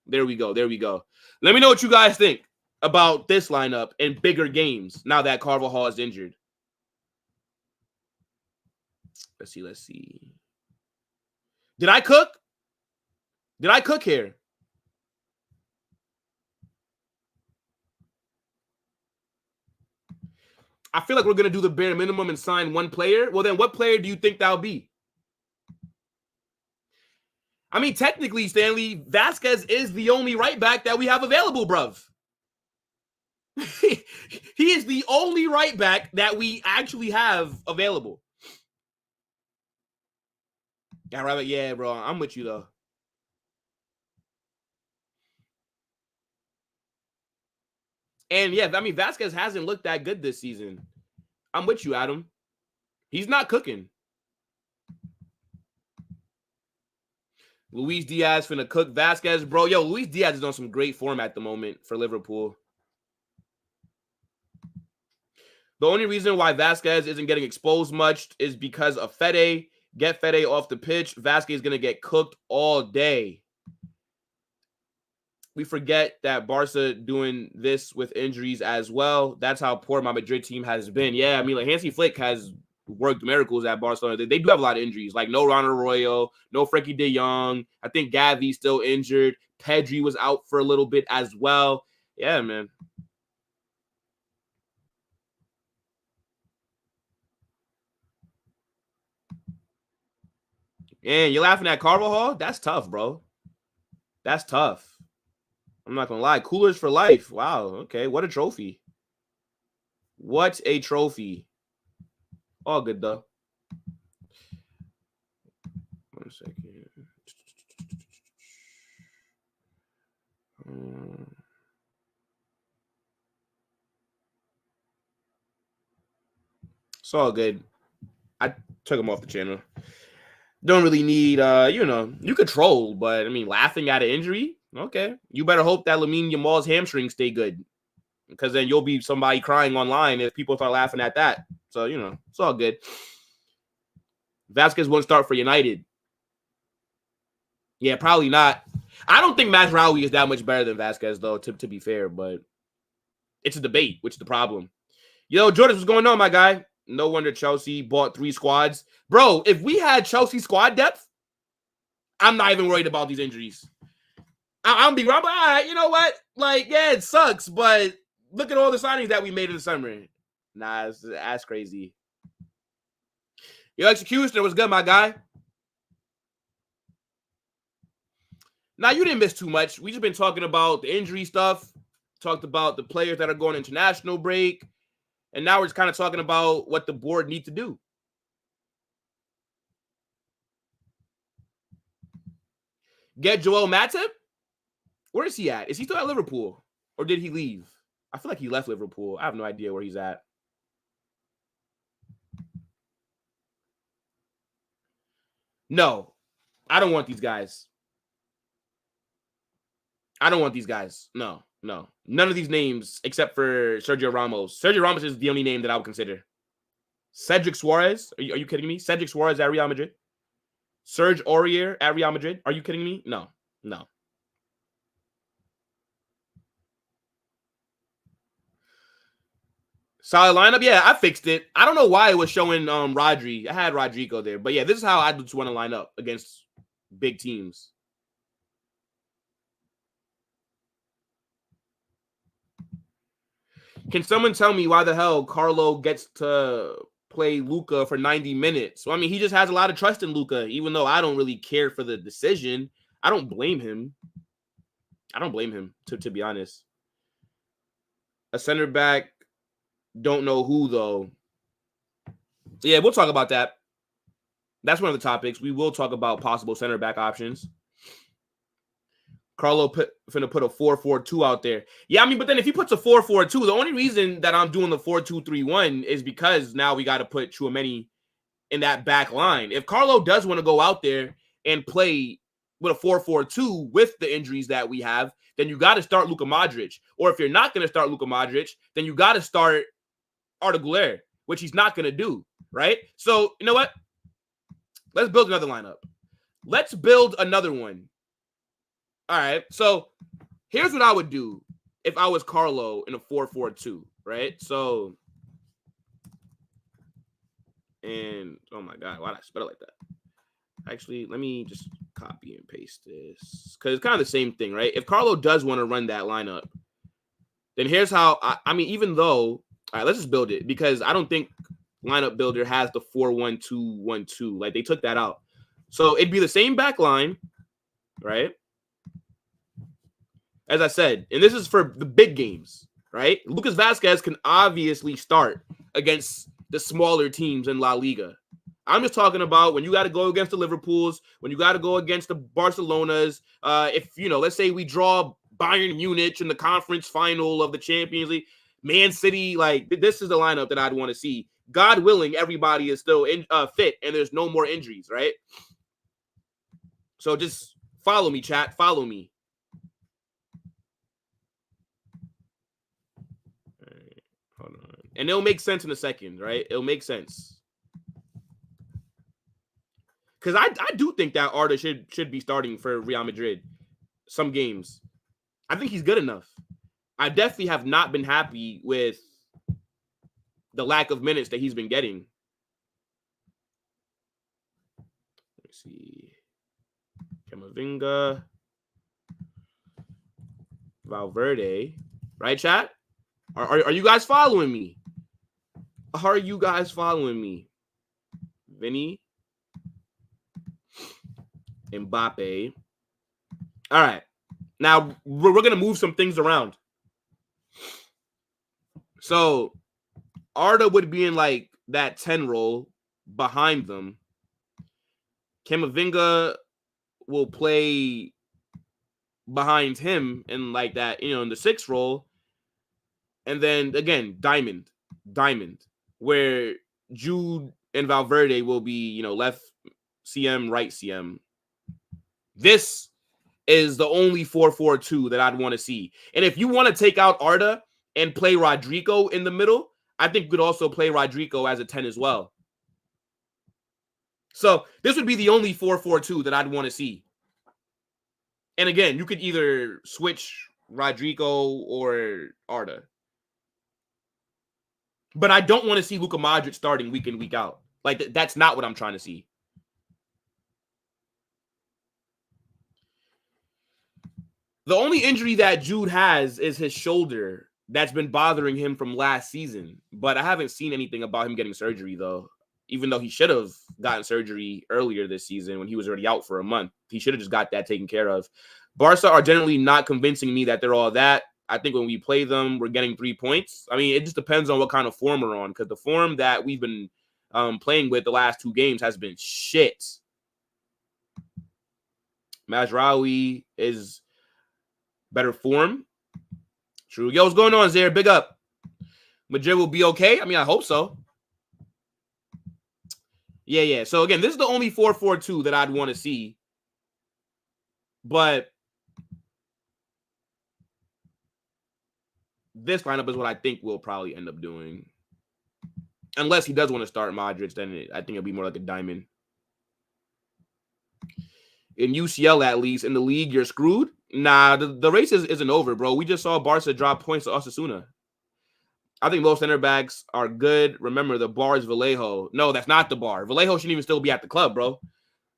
There we go. There we go. Let me know what you guys think about this lineup in bigger games now that Carvajal is injured. Let's see. Let's see. Did I cook? Did I cook here? I feel like we're going to do the bare minimum and sign one player. Well, then what player do you think that'll be? I mean, technically, Stanley, Vazquez is the only right back that we have available, bruv. He is the only right back that we actually have available. Yeah, right back. Yeah, bro. I'm with you, though. And, yeah, I mean, Vazquez hasn't looked that good this season. I'm with you, Adam. He's not cooking. Luis Diaz finna cook Vazquez, bro. Yo, Luis Diaz is on some great form at the moment for Liverpool. The only reason why Vazquez isn't getting exposed much is because of Fede. Get Fede off the pitch. Vazquez is going to get cooked all day. We forget that Barca doing this with injuries as well. That's how poor my Madrid team has been. Yeah, I mean, like Hansi Flick has worked miracles at Barcelona. They do have a lot of injuries, like no Ronald Arroyo, no Frankie de Jong. I think Gavi's still injured. Pedri was out for a little bit as well. Yeah, man. And you're laughing at Carvajal? That's tough, bro. That's tough. I'm not going to lie. Coolers for life. Wow. Okay. What a trophy. What a trophy. All good, though. 1 second. It's all good. I took him off the channel. Don't really need, you could troll, but, I mean, laughing at an injury? Okay. You better hope that Lamine Yamal's hamstrings stay good, because then you'll be somebody crying online if people start laughing at that. So, it's all good. Vazquez won't start for United. Yeah, probably not. I don't think Mazraoui is that much better than Vazquez, though, to be fair, but it's a debate, which is the problem. Yo, Jordan, what's going on, my guy? No wonder Chelsea bought 3 squads. Bro, if we had Chelsea squad depth, I'm not even worried about these injuries. I'm be wrong, but all right, you know what? Like, yeah, it sucks, but look at all the signings that we made in the summer. Nah, that's crazy. Yo, Executioner, what's good, my guy? Now, you didn't miss too much. We just been talking about the injury stuff, talked about the players that are going international break, and now we're just kind of talking about what the board need to do. Get Joel Matip? Where is he at? Is he still at Liverpool? Or did he leave? I feel like he left Liverpool. I have no idea where he's at. No, I don't want these guys. I don't want these guys. No. None of these names except for Sergio Ramos. Sergio Ramos is the only name that I would consider. Cedric Suarez? Are you kidding me? Cedric Suarez at Real Madrid? Serge Aurier at Real Madrid? Are you kidding me? No. Solid lineup? Yeah, I fixed it. I don't know why it was showing Rodri. I had Rodrygo there. But yeah, this is how I just want to line up against big teams. Can someone tell me why the hell Carlo gets to play Luka for 90 minutes? Well, I mean, he just has a lot of trust in Luka, even though I don't really care for the decision. I don't blame him. To be honest. A center back, don't know who, though. Yeah, we'll talk about that. That's one of the topics. We will talk about possible center back options. Carlo finna put a 4-4-2 out there. Yeah, I mean, but then if he puts a 4-4-2, the only reason that I'm doing the 4-2-3-1 is because now we got to put Tchouaméni in that back line. If Carlo does want to go out there and play with a 4-4-2 with the injuries that we have, then you got to start Luka Modric. Or if you're not going to start Luka Modric, then you got to start Arda Güler, which he's not going to do, right? So, you know what? Let's build another lineup. Let's build another one. All right, so here's what I would do if I was Carlo in a 4-4-2, right? So, and oh my God, why did I spell it like that? Actually, let me just copy and paste this because it's kind of the same thing, right? If Carlo does want to run that lineup, then here's how I mean, even though, all right, let's just build it because I don't think lineup builder has the 4-1-2-1-2. Like they took that out. So it'd be the same back line, right? As I said, and this is for the big games, right? Lucas Vazquez can obviously start against the smaller teams in La Liga. I'm just talking about when you got to go against the Liverpools, when you got to go against the Barcelonas. If, let's say we draw Bayern Munich in the conference final of the Champions League, Man City, like this is the lineup that I'd want to see. God willing, everybody is still fit and there's no more injuries, right? So just Follow me, chat. Follow me. All right, hold on. And it'll make sense in a second, right? It'll make sense. Because I do think that Arda should be starting for Real Madrid some games. I think he's good enough. I definitely have not been happy with the lack of minutes that he's been getting. Let's see. Camavinga. Valverde. Right, chat? Are you guys following me? Are you guys following me? Vinny. Mbappe. All right. Now, we're going to move some things around. So, Arda would be in, like, that 10 role behind them. Camavinga will play behind him in, like, that, you know, in the 6 role. And then, again, Diamond, where Jude and Valverde will be, you know, left CM, right CM. This is the only 4-4-2 that I'd want to see. And if you want to take out Arda and play Rodrygo in the middle, I think you could also play Rodrygo as a 10 as well. So this would be the only 4-4-2 that I'd want to see. And again, you could either switch Rodrygo or Arda. But I don't want to see Luka Modric starting week in, week out. Like, that's not what I'm trying to see. The only injury that Jude has is his shoulder. That's been bothering him from last season. But I haven't seen anything about him getting surgery, though. Even though he should have gotten surgery earlier this season when he was already out for a month. He should have just got that taken care of. Barca are generally not convincing me that they're all that. I think when we play them, we're getting 3 points. I mean, it just depends on what kind of form we're on. Because the form that we've been playing with the last 2 games has been shit. Mazraoui is better form. True. Yo, what's going on, Zaire? Big up. Madrid will be okay? I mean, I hope so. Yeah. So, again, this is the only 4-4-2 that I'd want to see. But this lineup is what I think we'll probably end up doing. Unless he does want to start Modric, then I think it'll be more like a diamond. In UCL, at least. In the league, you're screwed. Nah, the race isn't over, bro. We just saw Barca drop points to Osasuna. I think most center backs are good. Remember, the bar is Vallejo. No, that's not the bar. Vallejo shouldn't even still be at the club, bro.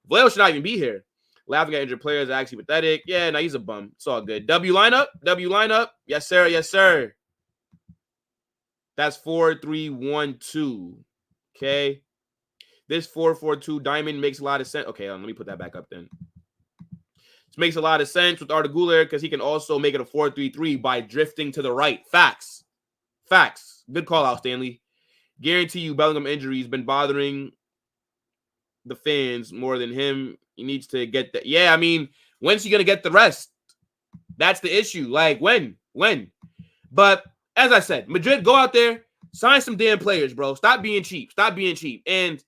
Vallejo should not even be here. Laughing at injured players is actually pathetic. Yeah, no, he's a bum. It's all good. W lineup. Yes, sir. That's 4-3-1-2. Okay. This 4-4-2 diamond makes a lot of sense. Okay, let me put that back up then. This makes a lot of sense with Arda Güler because he can also make it a 4-3-3 by drifting to the right. Facts. Good call out, Stanley. Guarantee you Bellingham injury has been bothering the fans more than him. He needs to get that. Yeah, I mean, when's he going to get the rest? That's the issue. Like, when? But as I said, Madrid, go out there, sign some damn players, bro. Stop being cheap. And,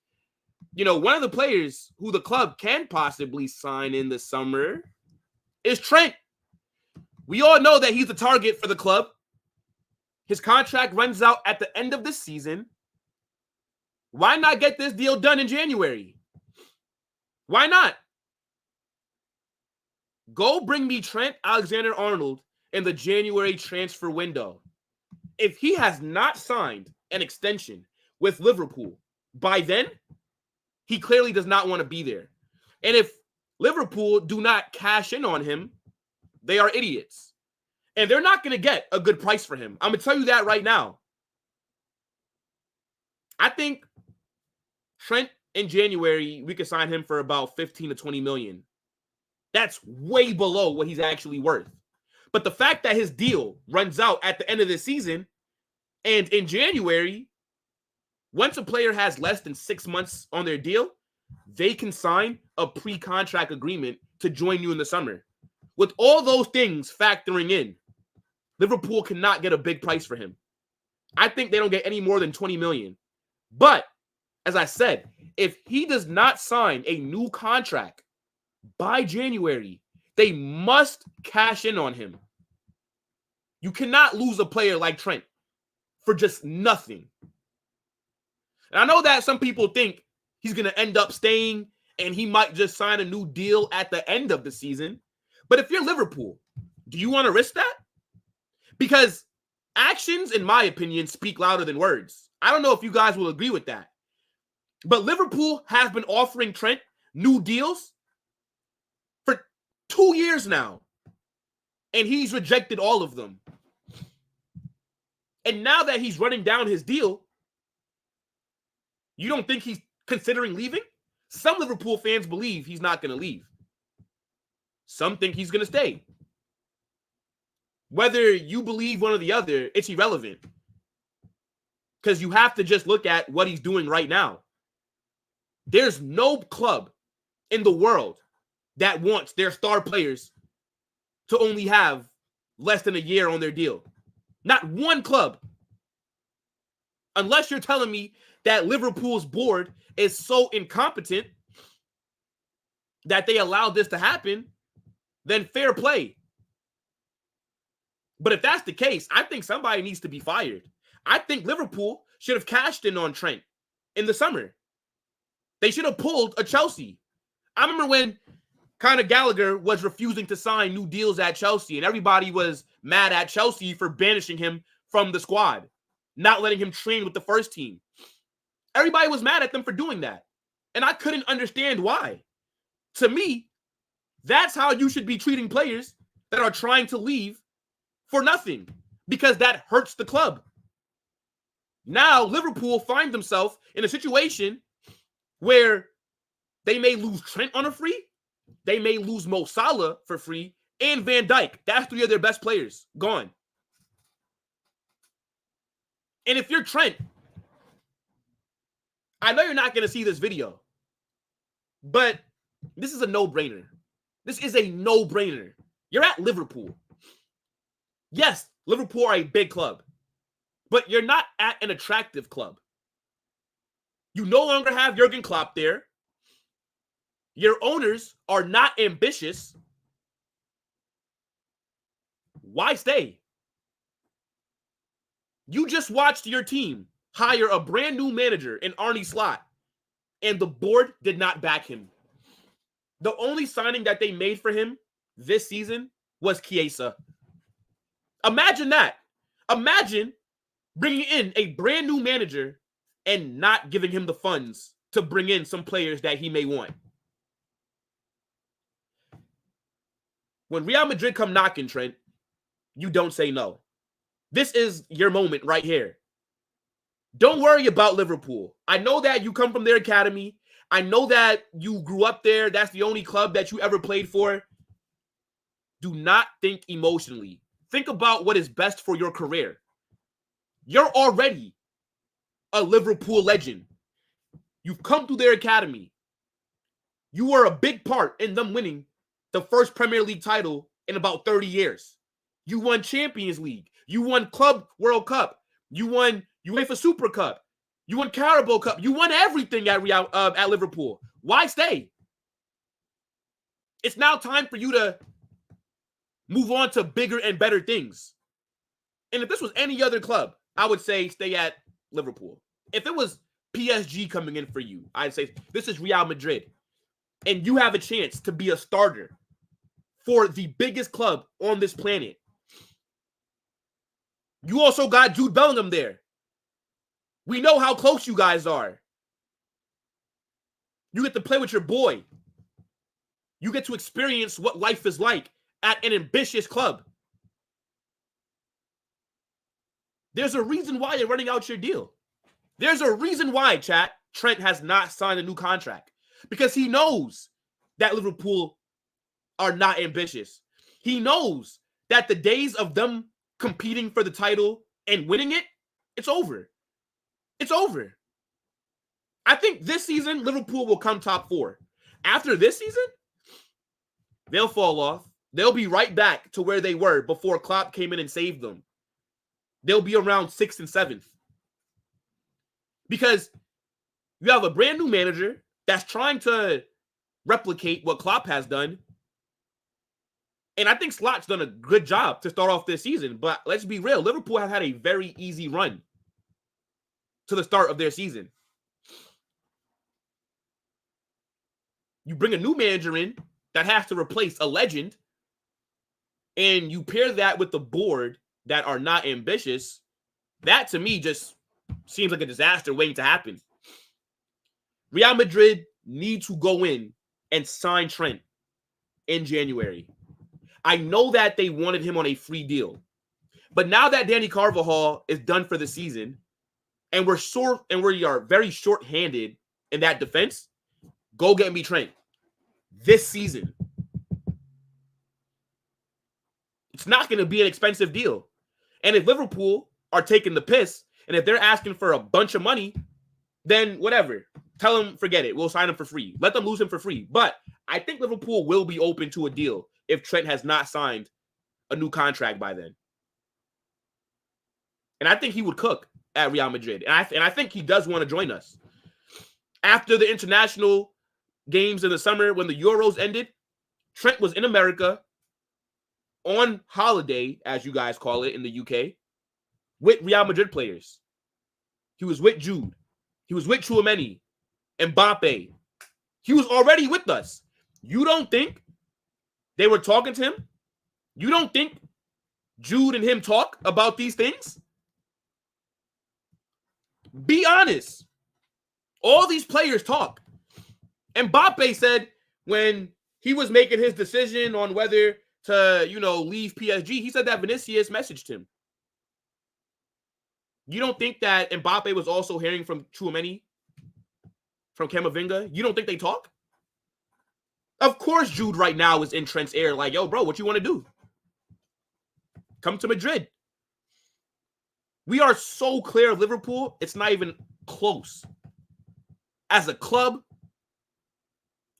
you know, one of the players who the club can possibly sign in the summer is Trent. We all know that he's the target for the club. His contract runs out at the end of the season. Why not get this deal done in January? Why not? Go bring me Trent Alexander-Arnold in the January transfer window. If he has not signed an extension with Liverpool by then, he clearly does not want to be there. And if Liverpool do not cash in on him, they are idiots. And they're not going to get a good price for him. I'm going to tell you that right now. I think Trent in January, we could sign him for about 15 to 20 million. That's way below what he's actually worth. But the fact that his deal runs out at the end of the season and in January, once a player has less than 6 months on their deal, they can sign a pre-contract agreement to join you in the summer. With all those things factoring in, Liverpool cannot get a big price for him. I think they don't get any more than 20 million. But, as I said, if he does not sign a new contract by January, They must cash in on him. You cannot lose a player like Trent for just nothing. And I know that some people think he's going to end up staying and he might just sign a new deal at the end of the season. But if you're Liverpool, do you want to risk that? Because actions, in my opinion, speak louder than words. I don't know if you guys will agree with that. But Liverpool has been offering Trent new deals for 2 years now. And he's rejected all of them. And now that he's running down his deal, you don't think he's considering leaving? Some Liverpool fans believe he's not going to leave. Some think he's going to stay. Whether you believe one or the other, it's irrelevant. Because you have to just look at what he's doing right now. There's no club in the world that wants their star players to only have less than a year on their deal. Not one club. Unless you're telling me that Liverpool's board is so incompetent that they allowed this to happen, then fair play. But if that's the case, I think somebody needs to be fired. I think Liverpool should have cashed in on Trent in the summer. They should have pulled a Chelsea. I remember when Conor Gallagher was refusing to sign new deals at Chelsea, and everybody was mad at Chelsea for banishing him from the squad, not letting him train with the first team. Everybody was mad at them for doing that. And I couldn't understand why. To me, that's how you should be treating players that are trying to leave for nothing, because that hurts the club. Now, Liverpool find themselves in a situation where they may lose Trent on a free, they may lose Mo Salah for free, and Van Dijk. That's 3 of their best players gone. And if you're Trent, I know you're not going to see this video, but this is a no-brainer. This is a no-brainer. You're at Liverpool. Yes, Liverpool are a big club, but you're not at an attractive club. You no longer have Jurgen Klopp there. Your owners are not ambitious. Why stay? You just watched your team hire a brand new manager in Arne Slot, and the board did not back him. The only signing that they made for him this season was Chiesa. Imagine that. Imagine bringing in a brand new manager and not giving him the funds to bring in some players that he may want. When Real Madrid come knocking, Trent, you don't say no. This is your moment right here. Don't worry about Liverpool. I know that you come from their academy. I know that you grew up there. That's the only club that you ever played for. Do not think emotionally. Think about what is best for your career. You're already a Liverpool legend. You've come through their academy. You were a big part in them winning the first Premier League title in about 30 years. You won Champions League. You won Club World Cup. You won UEFA Super Cup. You won Carabao Cup. You won everything at Liverpool. Why stay? It's now time for you to move on to bigger and better things. And if this was any other club, I would say stay at Liverpool. If it was PSG coming in for you, I'd say this is Real Madrid. And you have a chance to be a starter for the biggest club on this planet. You also got Jude Bellingham there. We know how close you guys are. You get to play with your boy. You get to experience what life is like at an ambitious club. There's a reason why you're running out your deal. There's a reason why, chat, Trent has not signed a new contract. Because he knows that Liverpool are not ambitious. He knows that the days of them competing for the title and winning it, it's over. It's over. I think this season, Liverpool will come top 4. After this season, they'll fall off. They'll be right back to where they were before Klopp came in and saved them. They'll be around 6th and 7th. Because you have a brand new manager that's trying to replicate what Klopp has done. And I think Slot's done a good job to start off this season. But let's be real. Liverpool have had a very easy run to the start of their season. You bring a new manager in that has to replace a legend, and you pair that with the board that are not ambitious. That, to me, just seems like a disaster waiting to happen. Real Madrid need to go in and sign Trent in January. I know that they wanted him on a free deal. But now that Dani Carvajal is done for the season, and we are very short-handed in that defense, go get me Trent this season. It's not going to be an expensive deal. And if Liverpool are taking the piss, and if they're asking for a bunch of money, then whatever. Tell them, forget it. We'll sign him for free. Let them lose him for free. But I think Liverpool will be open to a deal if Trent has not signed a new contract by then. And I think he would cook at Real Madrid. And I think he does want to join us. After the international games in the summer, when the Euros ended, Trent was in America on holiday, as you guys call it in the UK, with Real Madrid players. He was with Jude. He was with Tchouaméni, Mbappe. He was already with us. You don't think they were talking to him? You don't think Jude and him talk about these things? Be honest. All these players talk. Mbappe said when he was making his decision on whether to, leave PSG, he said that Vinicius messaged him. You don't think that Mbappe was also hearing from Tchouaméni, from Camavinga? You don't think they talk? Of course Jude right now is in Trent's ear like, yo, bro, what you want to do? Come to Madrid. We are so clear of Liverpool, it's not even close. As a club,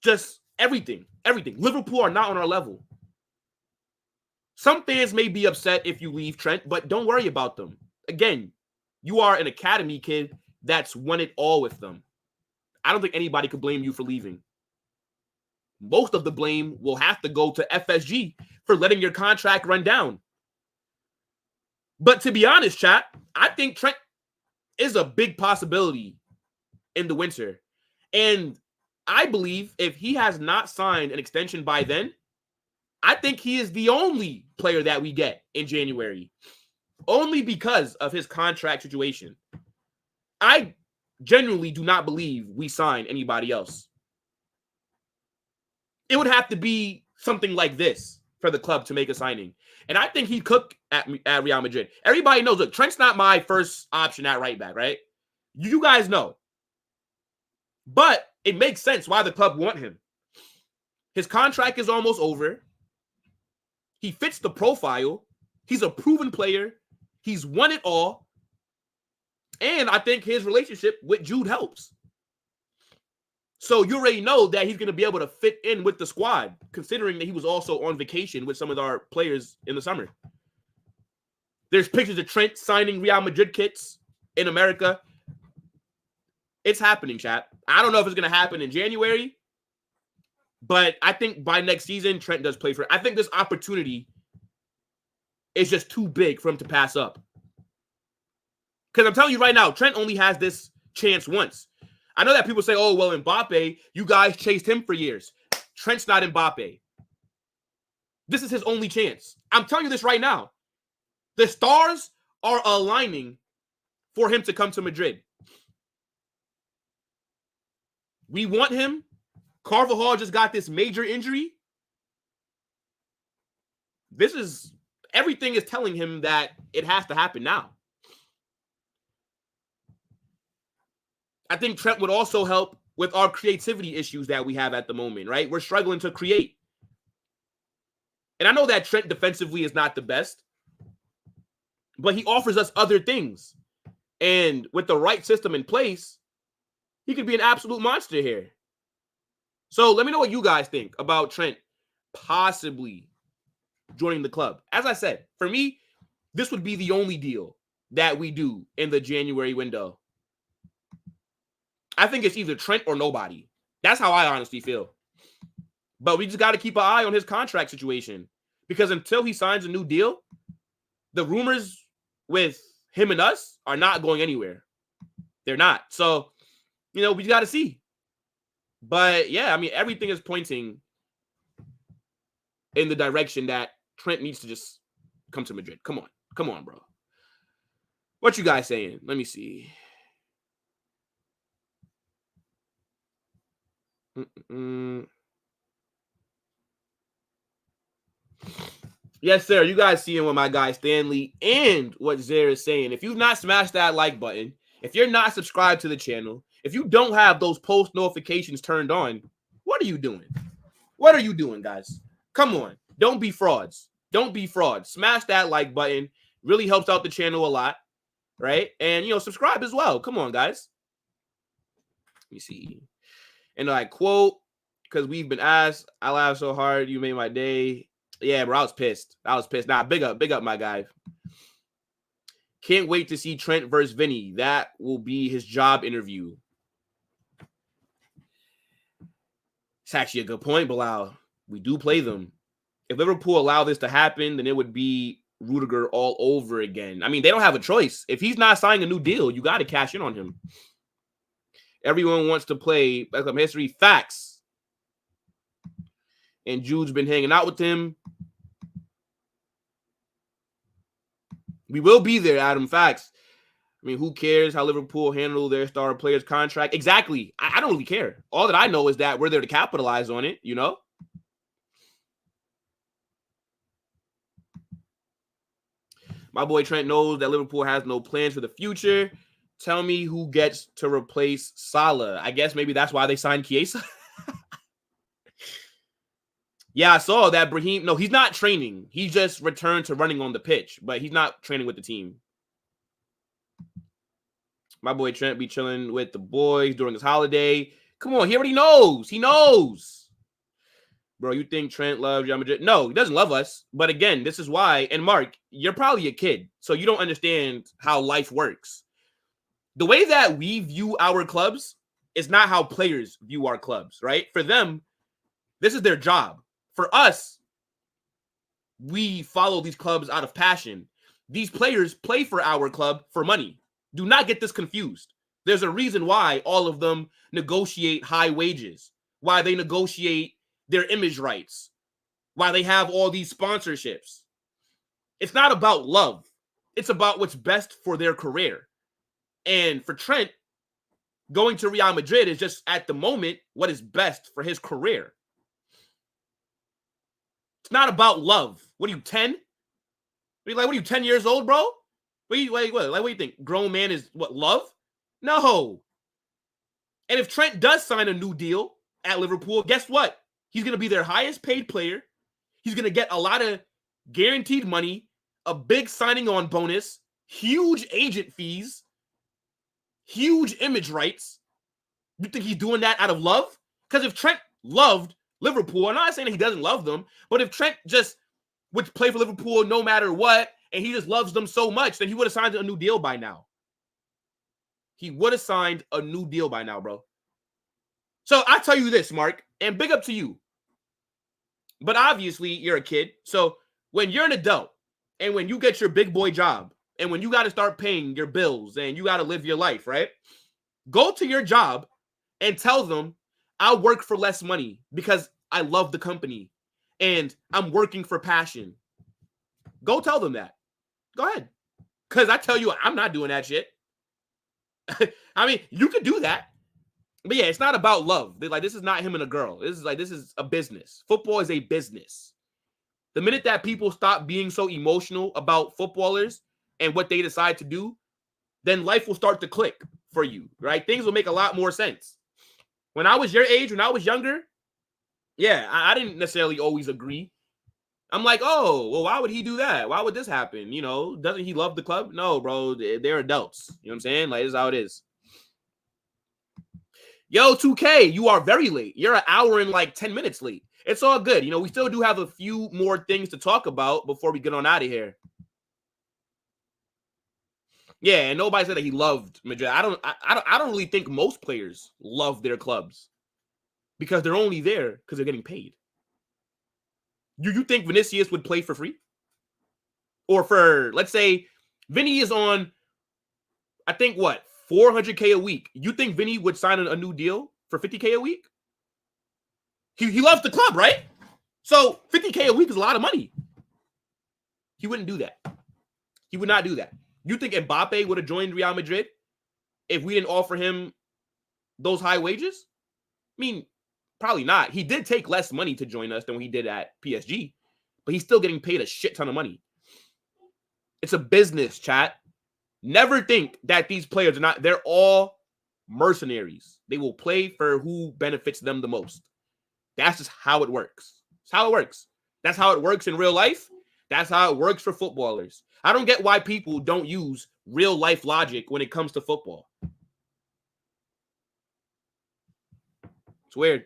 just everything. Liverpool are not on our level. Some fans may be upset if you leave Trent, but don't worry about them. Again, you are an academy kid that's won it all with them. I don't think anybody could blame you for leaving. Most of the blame will have to go to FSG for letting your contract run down. But to be honest, chat, I think Trent is a big possibility in the winter. And I believe if he has not signed an extension by then, I think he is the only player that we get in January. Only because of his contract situation. I genuinely do not believe we sign anybody else. It would have to be something like this for the club to make a signing. And I think he'd cook at Real Madrid. Everybody knows, look, Trent's not my first option at right back, right? You guys know. But it makes sense why the club want him. His contract is almost over. He fits the profile. He's a proven player. He's won it all. And I think his relationship with Jude helps. So you already know that he's going to be able to fit in with the squad, considering that he was also on vacation with some of our players in the summer. There's pictures of Trent signing Real Madrid kits in America. It's happening, chat. I don't know if it's going to happen in January, but I think by next season, Trent does play for it. I think this opportunity is just too big for him to pass up. Because I'm telling you right now, Trent only has this chance once. I know that people say, oh, well, Mbappe, you guys chased him for years. Trent's not Mbappe. This is his only chance. I'm telling you this right now. The stars are aligning for him to come to Madrid. We want him. Carvajal just got this major injury. Everything is telling him that it has to happen now. I think Trent would also help with our creativity issues that we have at the moment, right? We're struggling to create. And I know that Trent defensively is not the best, but he offers us other things. And with the right system in place, he could be an absolute monster here. So let me know what you guys think about Trent possibly joining the club. As I said, for me, this would be the only deal that we do in the January window. I think it's either Trent or nobody. That's how I honestly feel. But we just got to keep an eye on his contract situation Because until he signs a new deal, the rumors with him and us are not going anywhere. They're not. So, we got to see. But, yeah, I mean, everything is pointing in the direction that Trent needs to just come to Madrid. Come on. Come on, bro. What you guys saying? Let me see. Yes, sir. You guys seeing what my guy Stanley and what Zaire is saying. If you've not smashed that like button, if you're not subscribed to the channel, if you don't have those post notifications turned on, what are you doing? What are you doing, guys? Come on. Don't be frauds. Don't be frauds. Smash that like button. Really helps out the channel a lot, right? And, subscribe as well. Come on, guys. Let me see. And I quote, because we've been asked, I laughed so hard, you made my day. Yeah, bro, I was pissed. Nah, big up, my guy. Can't wait to see Trent versus Vinny. That will be his job interview. It's actually a good point, Bilal. We do play them. If Liverpool allow this to happen, then it would be Rodrygo all over again. I mean, they don't have a choice. If he's not signing a new deal, you got to cash in on him. Everyone wants to play Beckham history. Facts. And Jude's been hanging out with him. We will be there, Adam. Facts. I mean, who cares how Liverpool handle their star players' contract? Exactly. I don't really care. All that I know is that we're there to capitalize on it, My boy Trent knows that Liverpool has no plans for the future. Tell me who gets to replace Salah. I guess maybe that's why they signed Chiesa. Yeah, I saw that Brahim. No, he's not training. He just returned to running on the pitch, but he's not training with the team. My boy Trent be chilling with the boys during his holiday. Come on, he already knows. He knows. Bro, you think Trent loves Real Madrid? No, he doesn't love us. But again, this is why. And Mark, you're probably a kid, so you don't understand how life works. The way that we view our clubs is not how players view our clubs, right? For them, this is their job. For us, we follow these clubs out of passion. These players play for our club for money. Do not get this confused. There's a reason why all of them negotiate high wages, why they negotiate their image rights, why they have all these sponsorships. It's not about love. It's about what's best for their career. And for Trent, going to Real Madrid is just, at the moment, what is best for his career. It's not about love. What are you, 10? What are you, 10 years old, bro? What do you think? Grown man is what, love? No. And if Trent does sign a new deal at Liverpool, guess what? He's going to be their highest paid player. He's going to get a lot of guaranteed money, a big signing on bonus, huge agent fees, huge image rights. You think he's doing that out of love? Because if Trent loved Liverpool, I'm not saying that he doesn't love them, but if Trent just would play for Liverpool no matter what, and he just loves them so much, then he would have signed a new deal by now. He would have signed a new deal by now, bro. So I tell you this, Mark, and big up to you. But obviously, you're a kid. So when you're an adult, and when you get your big boy job, and when you got to start paying your bills, and you got to live your life, right? Go to your job and tell them, I'll work for less money because I love the company, and I'm working for passion. Go tell them that. Go ahead. Because I tell you, I'm not doing that shit. I mean, you could do that. But yeah, it's not about love. This is not him and a girl. This is a business. Football is a business. The minute that people stop being so emotional about footballers and what they decide to do, then life will start to click for you, right? Things will make a lot more sense. When I was your age, when I was younger, yeah, I didn't necessarily always agree. I'm like, oh, well, why would he do that? Why would this happen? Doesn't he love the club? No, bro, they're adults. You know what I'm saying? This is how it is. Yo, 2K, you are very late. You're an hour and 10 minutes late. It's all good. We still do have a few more things to talk about before we get on out of here. Yeah, and nobody said that he loved Madrid. I don't really think most players love their clubs because they're only there because they're getting paid. You think Vinicius would play for free? Or for, let's say, Vinny is on, I think, what, $400K a week. You think Vinny would sign a new deal for $50K a week? He loves the club, right? So $50K a week is a lot of money. He wouldn't do that. He would not do that. You think Mbappe would have joined Real Madrid if we didn't offer him those high wages? I mean, probably not. He did take less money to join us than he did at PSG, but he's still getting paid a shit ton of money. It's a business, chat. Never think that these players are not, they're all mercenaries. They will play for who benefits them the most. That's just how it works. It's how it works. That's how it works in real life. That's how it works for footballers. I don't get why people don't use real life logic when it comes to football. It's weird.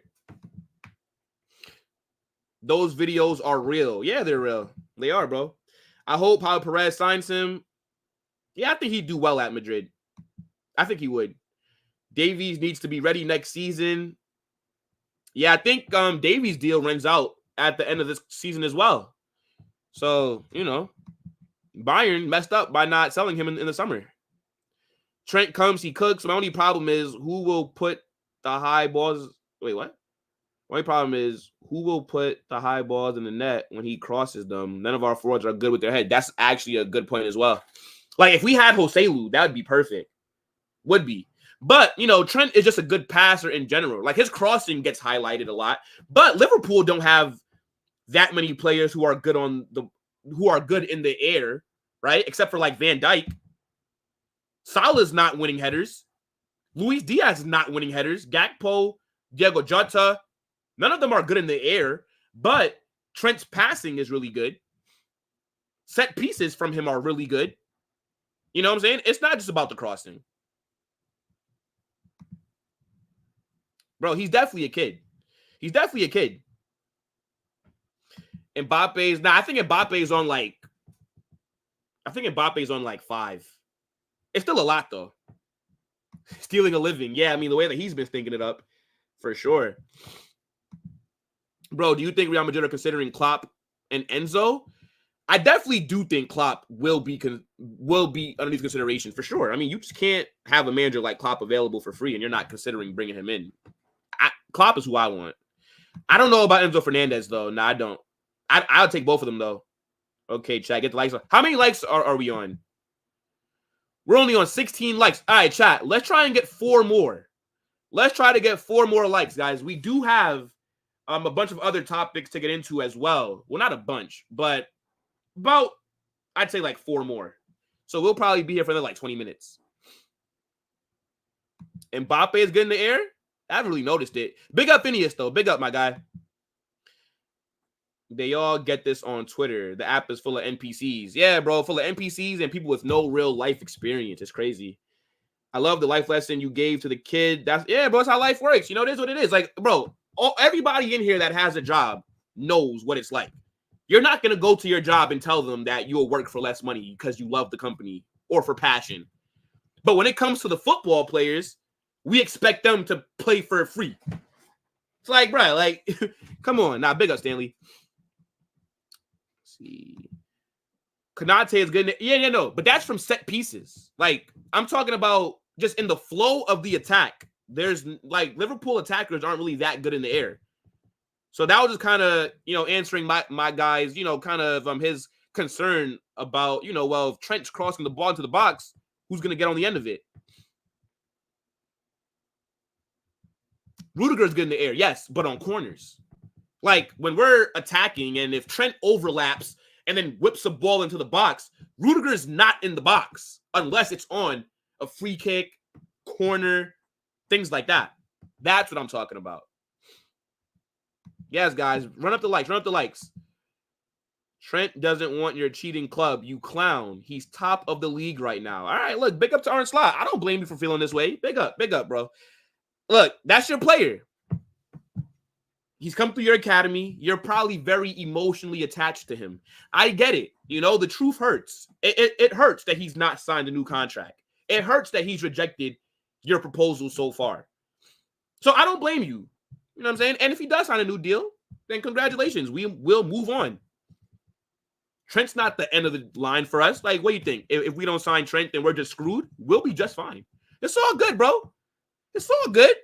Those videos are real. Yeah, they're real. They are, bro. I hope Pau Perez signs him. Yeah, I think he'd do well at Madrid. I think he would. Davies needs to be ready next season. Yeah, I think Davies' deal runs out at the end of this season as well. So, you know, Bayern messed up by not selling him in the summer. Trent comes, he cooks. My only problem is who will put the high balls. Wait, what? My only problem is who will put the high balls in the net when he crosses them. None of our forwards are good with their head. That's actually a good point as well. Like, if we had Joselu, that would be perfect. Would be. But, you know, Trent is just a good passer in general. Like, his crossing gets highlighted a lot. But Liverpool don't have that many players who are good in the air, right? Except for, like, Van Dijk. Salah's not winning headers. Luis Diaz is not winning headers. Gakpo, Diego Jota, none of them are good in the air. But Trent's passing is really good. Set pieces from him are really good. You know what I'm saying? It's not just about the crossing. Bro, he's definitely a kid. He's definitely a kid. Mbappe's, I think Mbappe's on like 5. It's still a lot, though. Stealing a living. Yeah, I mean, the way that he's been stinking it up, for sure. Bro, do you think Real Madrid are considering Klopp and Enzo? I definitely do think Klopp will be underneath consideration, for sure. I mean, you just can't have a manager like Klopp available for free and you're not considering bringing him in. Klopp is who I want. I don't know about Enzo Fernandez, though. No, I don't. I'll take both of them, though. Okay, chat, get the likes. How many likes are we on? We're only on 16 likes. All right, chat, let's try and get 4 more. Let's try to get 4 more likes, guys. We do have a bunch of other topics to get into as well. Well, not a bunch, but about, I'd say, like 4 more. So we'll probably be here for another, like, 20 minutes. Mbappe is good in the air? I haven't really noticed it. Big up Phineas, though. Big up, my guy. They all get this on Twitter. The app is full of NPCs. Yeah, bro, full of NPCs and people with no real life experience. It's crazy. I love the life lesson you gave to the kid. Yeah, bro, that's how life works. You know, it is what it is. Like, bro, everybody in here that has a job knows what it's like. You're not going to go to your job and tell them that you'll work for less money because you love the company or for passion. But when it comes to the football players, we expect them to play for free. It's like, bro, like, come on. Nah, big up, Stanley. Let's see. Konate is good. Yeah, no. But that's from set pieces. Like, I'm talking about just in the flow of the attack. There's, like, Liverpool attackers aren't really that good in the air. So that was just kind of, you know, answering my guys, you know, kind of his concern about, you know, well, if Trent's crossing the ball into the box, who's going to get on the end of it? Rudiger's good in the air, yes, but on corners. Like, when we're attacking and if Trent overlaps and then whips a ball into the box, Rudiger's not in the box unless it's on a free kick, corner, things like that. That's what I'm talking about. Yes, guys, run up the likes, run up the likes. Trent doesn't want your cheating club, you clown. He's top of the league right now. All right, look, big up to Aaron Slot. I don't blame you for feeling this way. Big up, bro. Look, that's your player. He's come through your academy. You're probably very emotionally attached to him. I get it. You know, the truth hurts. It hurts that he's not signed a new contract. It hurts that he's rejected your proposal so far. So I don't blame you. You know what I'm saying? And if he does sign a new deal, then congratulations. We will move on. Trent's not the end of the line for us. Like, what do you think? If we don't sign Trent, then we're just screwed? We'll be just fine. It's all good, bro. It's all good.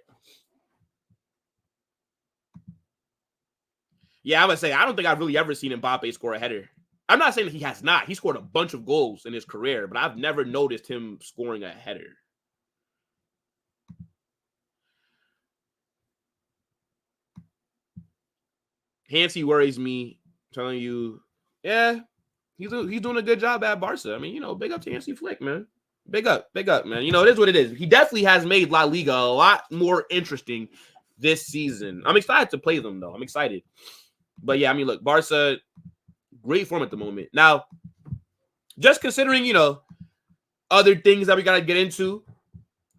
Yeah, I would say I don't think I've really ever seen Mbappe score a header. I'm not saying that he has not. He scored a bunch of goals in his career, but I've never noticed him scoring a header. Hansi worries me, telling you, yeah, he's doing a good job at Barca. I mean, you know, big up to Hansi Flick, man. Big up, man. You know, it is what it is. He definitely has made La Liga a lot more interesting this season. I'm excited to play them, though. I'm excited. But, yeah, I mean, look, Barca, great form at the moment. Now, just considering, you know, other things that we got to get into,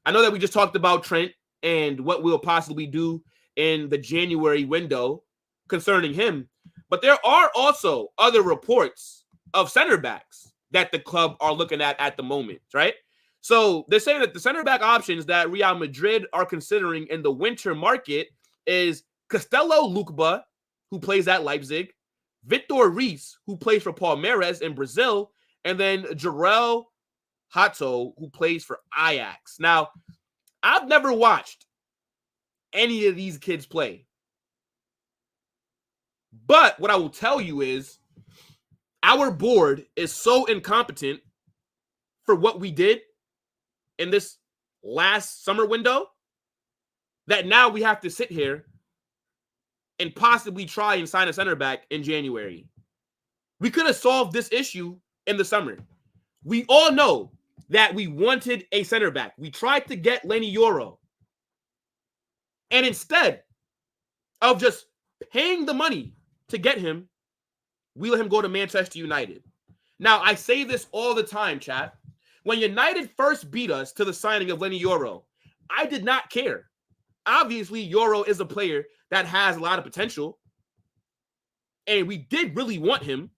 I know that we just talked about Trent and what we'll possibly do in the January window concerning him. But there are also other reports of center backs that the club are looking at the moment, right? So they're saying that the center back options that Real Madrid are considering in the winter market is Castello Lucba, who plays at Leipzig, Victor Reis, who plays for Palmeiras in Brazil, and then Jarell Hato, who plays for Ajax. Now, I've never watched any of these kids play. But what I will tell you is our board is so incompetent for what we did in this last summer window that now we have to sit here and possibly try and sign a center back in January. We could have solved this issue in the summer. We all know that we wanted a center back. We tried to get Lenny Yoro. And instead of just paying the money to get him, we let him go to Manchester United. Now, I say this all the time, chat. When United first beat us to the signing of Lenny Yoro, I did not care. Obviously, Yoro is a player that has a lot of potential. And we did really want him.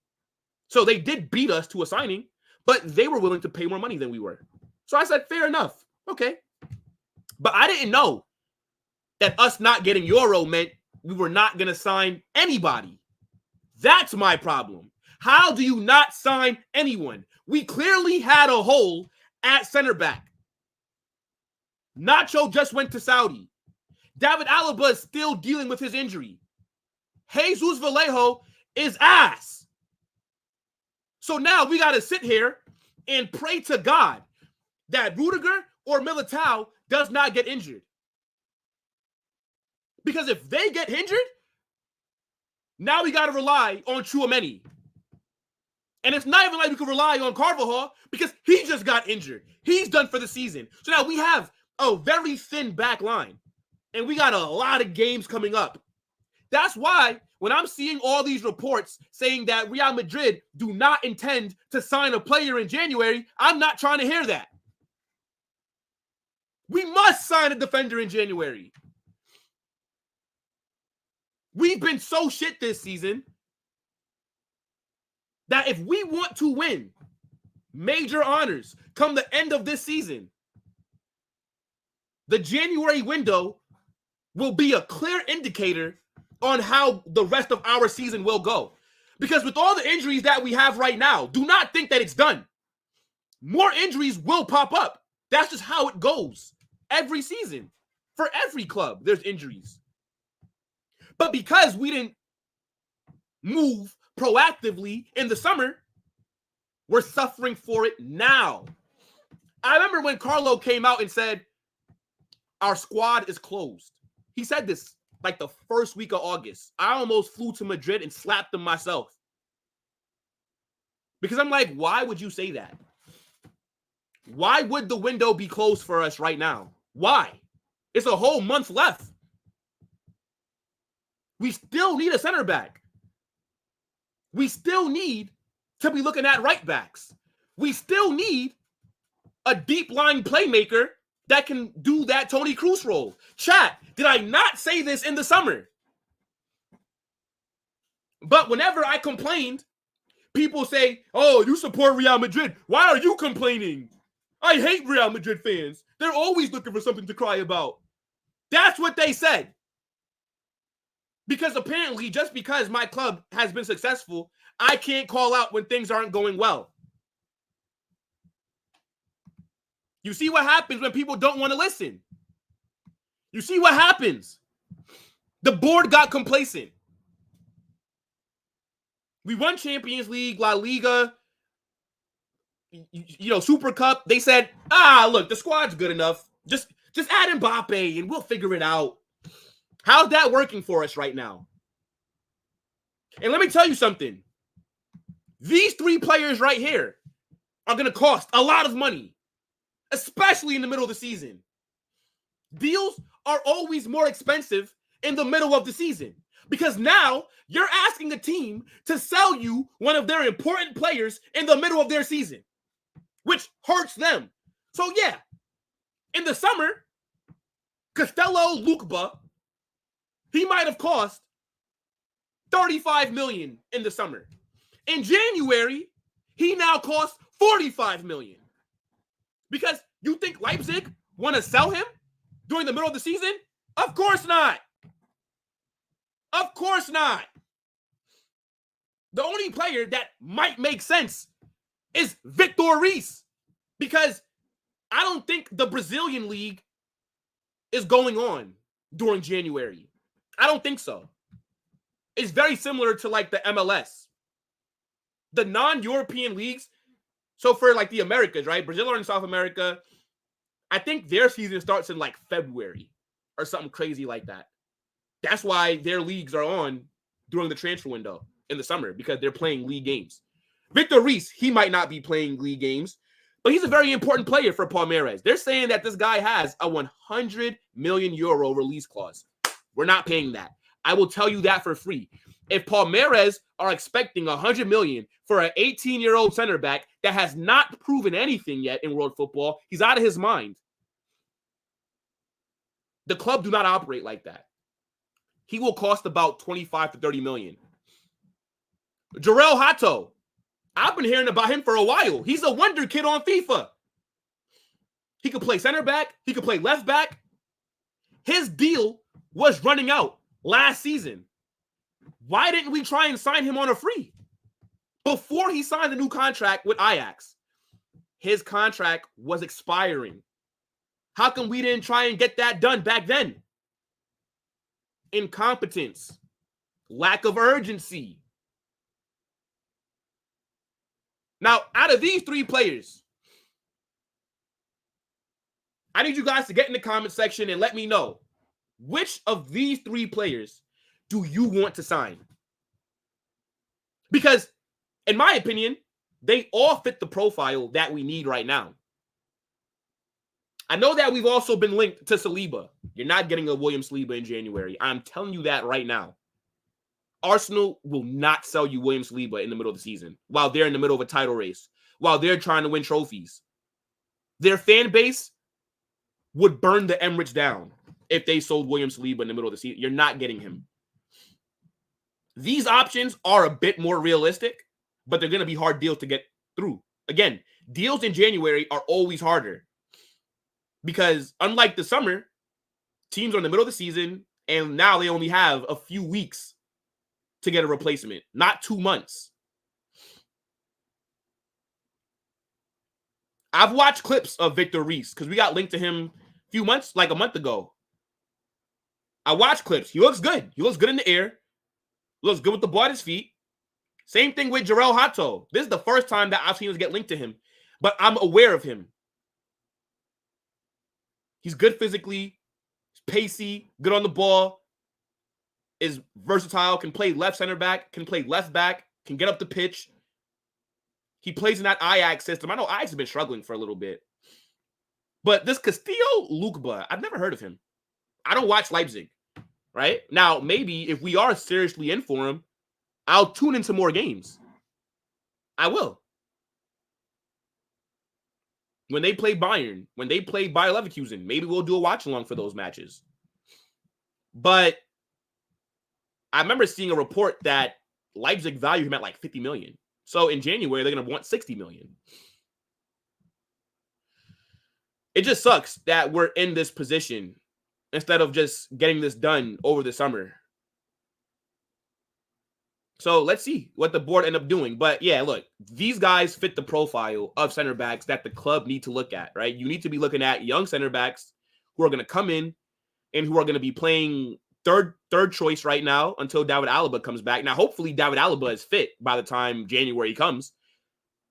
So they did beat us to a signing, but they were willing to pay more money than we were. So I said, fair enough. Okay. But I didn't know that us not getting Yoro meant we were not going to sign anybody. That's my problem. How do you not sign anyone? We clearly had a hole at center back. Nacho just went to Saudi. David Alaba is still dealing with his injury. Jesus Vallejo is ass. So now we got to sit here and pray to God that Rodrygo or Militão does not get injured. Because if they get injured, now we got to rely on Tchouaméni. And it's not even like we can rely on Carvajal because he just got injured. He's done for the season. So now we have a very thin back line. And we got a lot of games coming up. That's why when I'm seeing all these reports saying that Real Madrid do not intend to sign a player in January, I'm not trying to hear that. We must sign a defender in January. We've been so shit this season that if we want to win major honors come the end of this season, the January window will be a clear indicator on how the rest of our season will go. Because with all the injuries that we have right now, do not think that it's done. More injuries will pop up. That's just how it goes every season. For every club, there's injuries. But because we didn't move proactively in the summer, we're suffering for it now. I remember when Carlo came out and said, our squad is closed. He said this like the first week of August. I almost flew to Madrid and slapped him myself. Because I'm like, why would you say that? Why would the window be closed for us right now? Why? It's a whole month left. We still need a center back. We still need to be looking at right backs. We still need a deep line playmaker that can do that Toni Kroos role. Chat, did I not say this in the summer? But whenever I complained, people say, oh, you support Real Madrid. Why are you complaining? I hate Real Madrid fans. They're always looking for something to cry about. That's what they said. Because apparently, just because my club has been successful, I can't call out when things aren't going well. You see what happens when people don't want to listen. You see what happens. The board got complacent. We won Champions League, La Liga, Super Cup. They said, look, the squad's good enough. Just add Mbappe and we'll figure it out. How's that working for us right now? And let me tell you something. These 3 players right here are going to cost a lot of money, especially in the middle of the season. Deals are always more expensive in the middle of the season because now you're asking a team to sell you one of their important players in the middle of their season, which hurts them. So yeah, in the summer, Castello Lukeba, he might have cost 35 million in the summer. In January, he now costs 45 million. Because you think Leipzig want to sell him during the middle of the season? Of course not. Of course not. The only player that might make sense is Victor Reis. Because I don't think the Brazilian league is going on during January. I don't think so. It's very similar to like the MLS. The non-European leagues, so for like the Americas, right? Brazil or in South America, I think their season starts in like February or something crazy like that. That's why their leagues are on during the transfer window in the summer because they're playing league games. Victor Reis, he might not be playing league games, but he's a very important player for Palmeiras. They're saying that this guy has a 100 million euro release clause. We're not paying that. I will tell you that for free. If Palmeiras are expecting 100 million for an 18-year-old center back that has not proven anything yet in world football, he's out of his mind. The club do not operate like that. He will cost about 25 to 30 million. Jarell Hato, I've been hearing about him for a while. He's a wonder kid on FIFA. He could play center back. He could play left back. His deal was running out last season. Why didn't we try and sign him on a free? Before he signed a new contract with Ajax, his contract was expiring. How come we didn't try and get that done back then? Incompetence, lack of urgency. Now, out of these 3 players, I need you guys to get in the comment section and let me know which of these 3 players do you want to sign? Because, in my opinion, they all fit the profile that we need right now. I know that we've also been linked to Saliba. You're not getting a William Saliba in January. I'm telling you that right now. Arsenal will not sell you William Saliba in the middle of the season while they're in the middle of a title race, while they're trying to win trophies. Their fan base would burn the Emirates down if they sold William Saliba in the middle of the season. You're not getting him. These options are a bit more realistic, but they're going to be hard deals to get through. Again, deals in January are always harder because unlike the summer, teams are in the middle of the season and now they only have a few weeks to get a replacement, not 2 months. I've watched clips of Victor Reis because we got linked to him a few months, like a month ago. I watched clips. He looks good. He looks good in the air. Looks good with the ball at his feet. Same thing with Jarell Hato. This is the first time that I've seen us get linked to him, but I'm aware of him. He's good physically, pacey, good on the ball, is versatile, can play left center back, can play left back, can get up the pitch. He plays in that Ajax system. I know Ajax has been struggling for a little bit. But this Castillo Lukeba, I've never heard of him. I don't watch Leipzig, right? Now, maybe if we are seriously in for him, I'll tune into more games. I will. When they play Bayern, when they play Bayer Leverkusen, maybe we'll do a watch-along for those matches. But I remember seeing a report that Leipzig valued him at like 50 million. So in January, they're going to want 60 million. It just sucks that we're in this position instead of just getting this done over the summer. So let's see what the board end up doing. But yeah, look, these guys fit the profile of center backs that the club need to look at, right? You need to be looking at young center backs who are going to come in and who are going to be playing third choice right now until David Alaba comes back. Now, hopefully David Alaba is fit by the time January comes.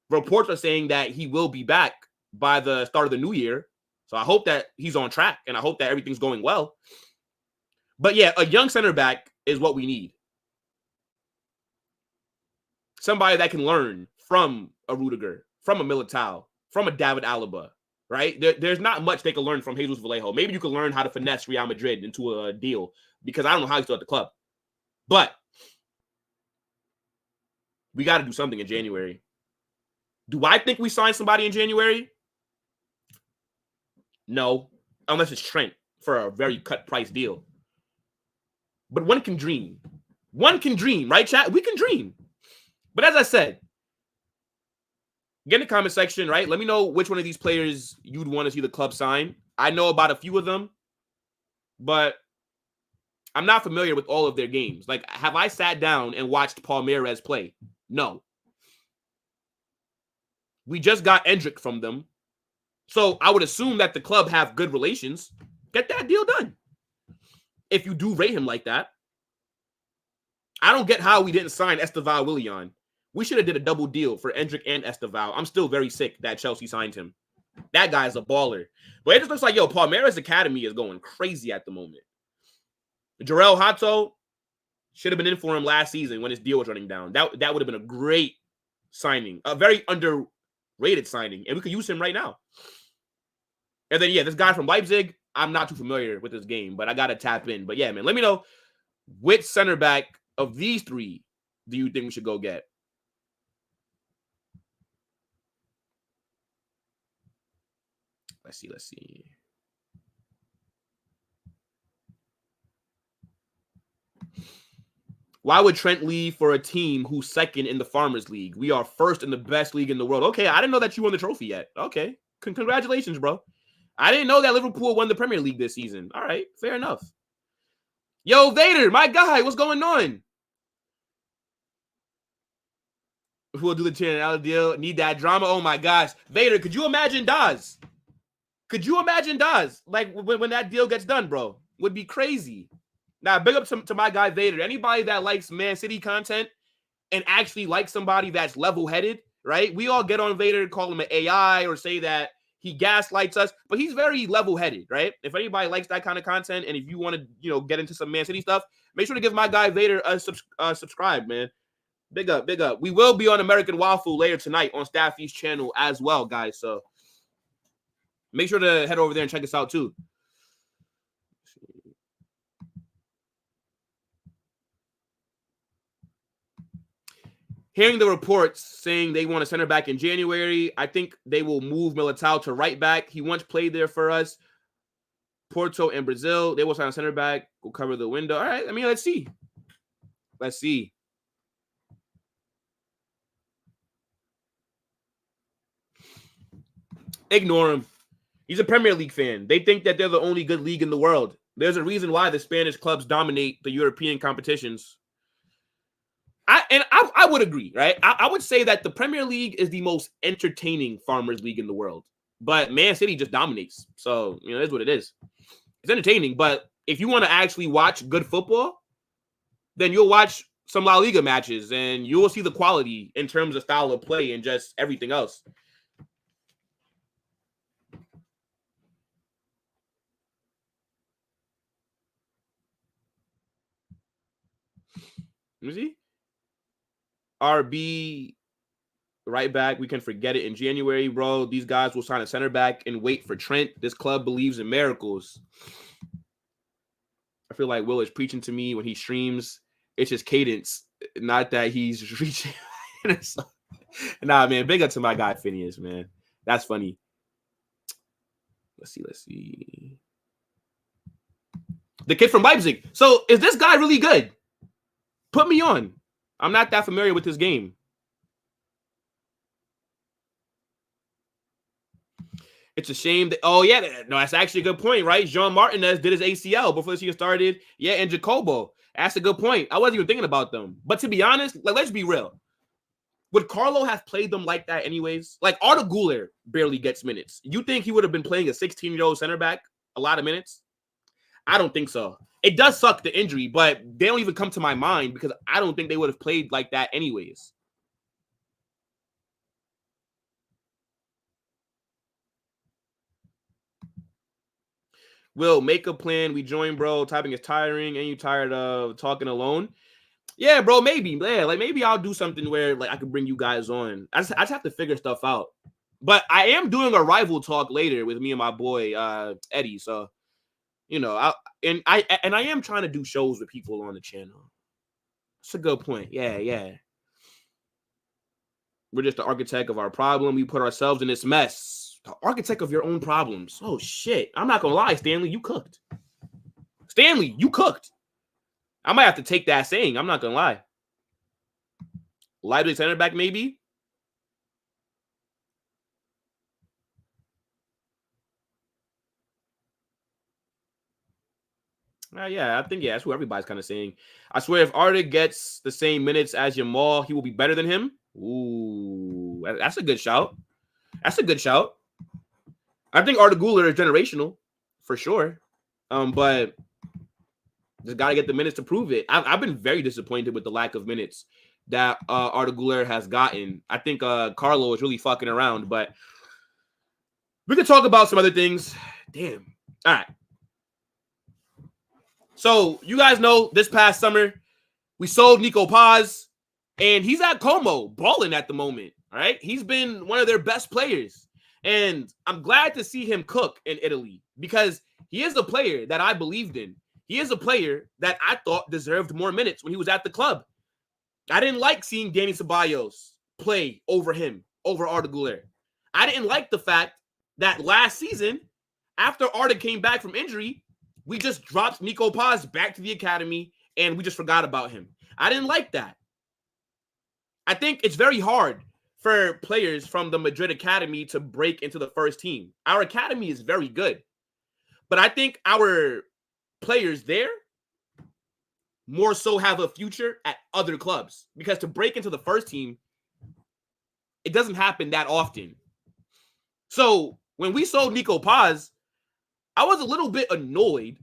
Reports are saying that he will be back by the start of the new year. So I hope that he's on track and I hope that everything's going well. But yeah, a young center back is what we need. Somebody that can learn from a Rodrygo, from a Militão, from a David Alaba, right? There's not much they can learn from Jesus Vallejo. Maybe you can learn how to finesse Real Madrid into a deal because I don't know how he's still at the club. But we got to do something in January. Do I think we sign somebody in January? No, unless it's Trent for a very cut price deal. But one can dream. One can dream, right, chat? We can dream. But as I said, get in the comment section, right? Let me know which one of these players you'd want to see the club sign. I know about a few of them, but I'm not familiar with all of their games. Like, have I sat down and watched Palmeiras play? No. We just got Endrick from them. So I would assume that the club have good relations. Get that deal done. If you do rate him like that. I don't get how we didn't sign Esteval Willian. We should have did a double deal for Endrick and Esteval. I'm still very sick that Chelsea signed him. That guy's a baller. But it just looks like, yo, Palmeiras Academy is going crazy at the moment. Jarell Hato should have been in for him last season when his deal was running down. That would have been a great signing. A very underrated signing. And we could use him right now. And then, yeah, this guy from Leipzig, I'm not too familiar with this game, but I got to tap in. But, yeah, man, let me know which center back of these three do you think we should go get? Let's see. Why would Trent leave for a team who's second in the Farmers League? We are first in the best league in the world. Okay, I didn't know that you won the trophy yet. Okay, congratulations, bro. I didn't know that Liverpool won the Premier League this season. All right, fair enough. Yo, Vader, my guy, what's going on? We'll do the channel deal. Need that drama. Oh, my gosh. Vader, could you imagine Daz? Could you imagine Daz? Like, when that deal gets done, bro. Would be crazy. Now, big up to my guy, Vader. Anybody that likes Man City content and actually likes somebody that's level-headed, right? We all get on Vader, call him an AI, or say that he gaslights us, but he's very level-headed, right? If anybody likes that kind of content, and if you want to, get into some Man City stuff, make sure to give my guy Vader a subscribe, man. Big up, big up. We will be on American Waffle later tonight on Staffy's channel as well, guys. So make sure to head over there and check us out too. Hearing the reports saying they want a center back in January, I think they will move Militão to right back. He once played there for us. Porto and Brazil, they will sign a center back. We'll cover the window. All right, let's see. Let's see. Ignore him. He's a Premier League fan. They think that they're the only good league in the world. There's a reason why the Spanish clubs dominate the European competitions. I would agree, right? I would say that the Premier League is the most entertaining Farmers League in the world. But Man City just dominates. So, it is what it is. It's entertaining. But if you want to actually watch good football, then you'll watch some La Liga matches and you will see the quality in terms of style of play and just everything else. Let me see. RB right back. We can forget it in January, bro. These guys will sign a center back and wait for Trent. This club believes in miracles. I feel like Will is preaching to me when he streams. It's just cadence, not that he's reaching. Nah, man. Big up to my guy Phineas, man. That's funny. Let's see. The kid from Leipzig. So is this guy really good? Put me on. I'm not that familiar with this game. It's a shame that, that's actually a good point, right? Jean Martinez did his ACL before the season started. Yeah, and Jacobo. That's a good point. I wasn't even thinking about them. But to be honest, like, let's be real. Would Carlo have played them like that anyways? Like, Arda Güler barely gets minutes. You think he would have been playing a 16-year-old center back a lot of minutes? I don't think so. It does suck, the injury, but they don't even come to my mind because I don't think they would have played like that anyways. Will, make a plan. We join, bro. Typing is tiring. And you tired of talking alone? Yeah, bro, maybe. Yeah, like maybe I'll do something where like I could bring you guys on. I just have to figure stuff out. But I am doing a rival talk later with me and my boy Eddie. So, you know, I am trying to do shows with people on the channel. That's a good point. Yeah. We're just the architect of our problem. We put ourselves in this mess. The architect of your own problems. Oh shit. I'm not gonna lie, Stanley, you cooked. Stanley, you cooked. I might have to take that saying. I'm not gonna lie. Leipzig center back, maybe. Yeah, I think that's what everybody's kind of saying. I swear, if Arda gets the same minutes as Jamal, he will be better than him. Ooh, that's a good shout. That's a good shout. I think Arda Güler is generational for sure, but just got to get the minutes to prove it. I've been very disappointed with the lack of minutes that Arda Güler has gotten. I think Carlo is really fucking around, but we could talk about some other things. Damn. All right. So you guys know this past summer, we sold Nico Paz, and he's at Como, balling at the moment. All right. He's been one of their best players. And I'm glad to see him cook in Italy because he is a player that I believed in. He is a player that I thought deserved more minutes when he was at the club. I didn't like seeing Dani Ceballos play over him, over Arda Güler. I didn't like the fact that last season, after Arda came back from injury, we just dropped Nico Paz back to the academy and we just forgot about him. I didn't like that. I think it's very hard for players from the Madrid academy to break into the first team. Our academy is very good, but I think our players there more so have a future at other clubs because to break into the first team, it doesn't happen that often. So when we sold Nico Paz, I was a little bit annoyed,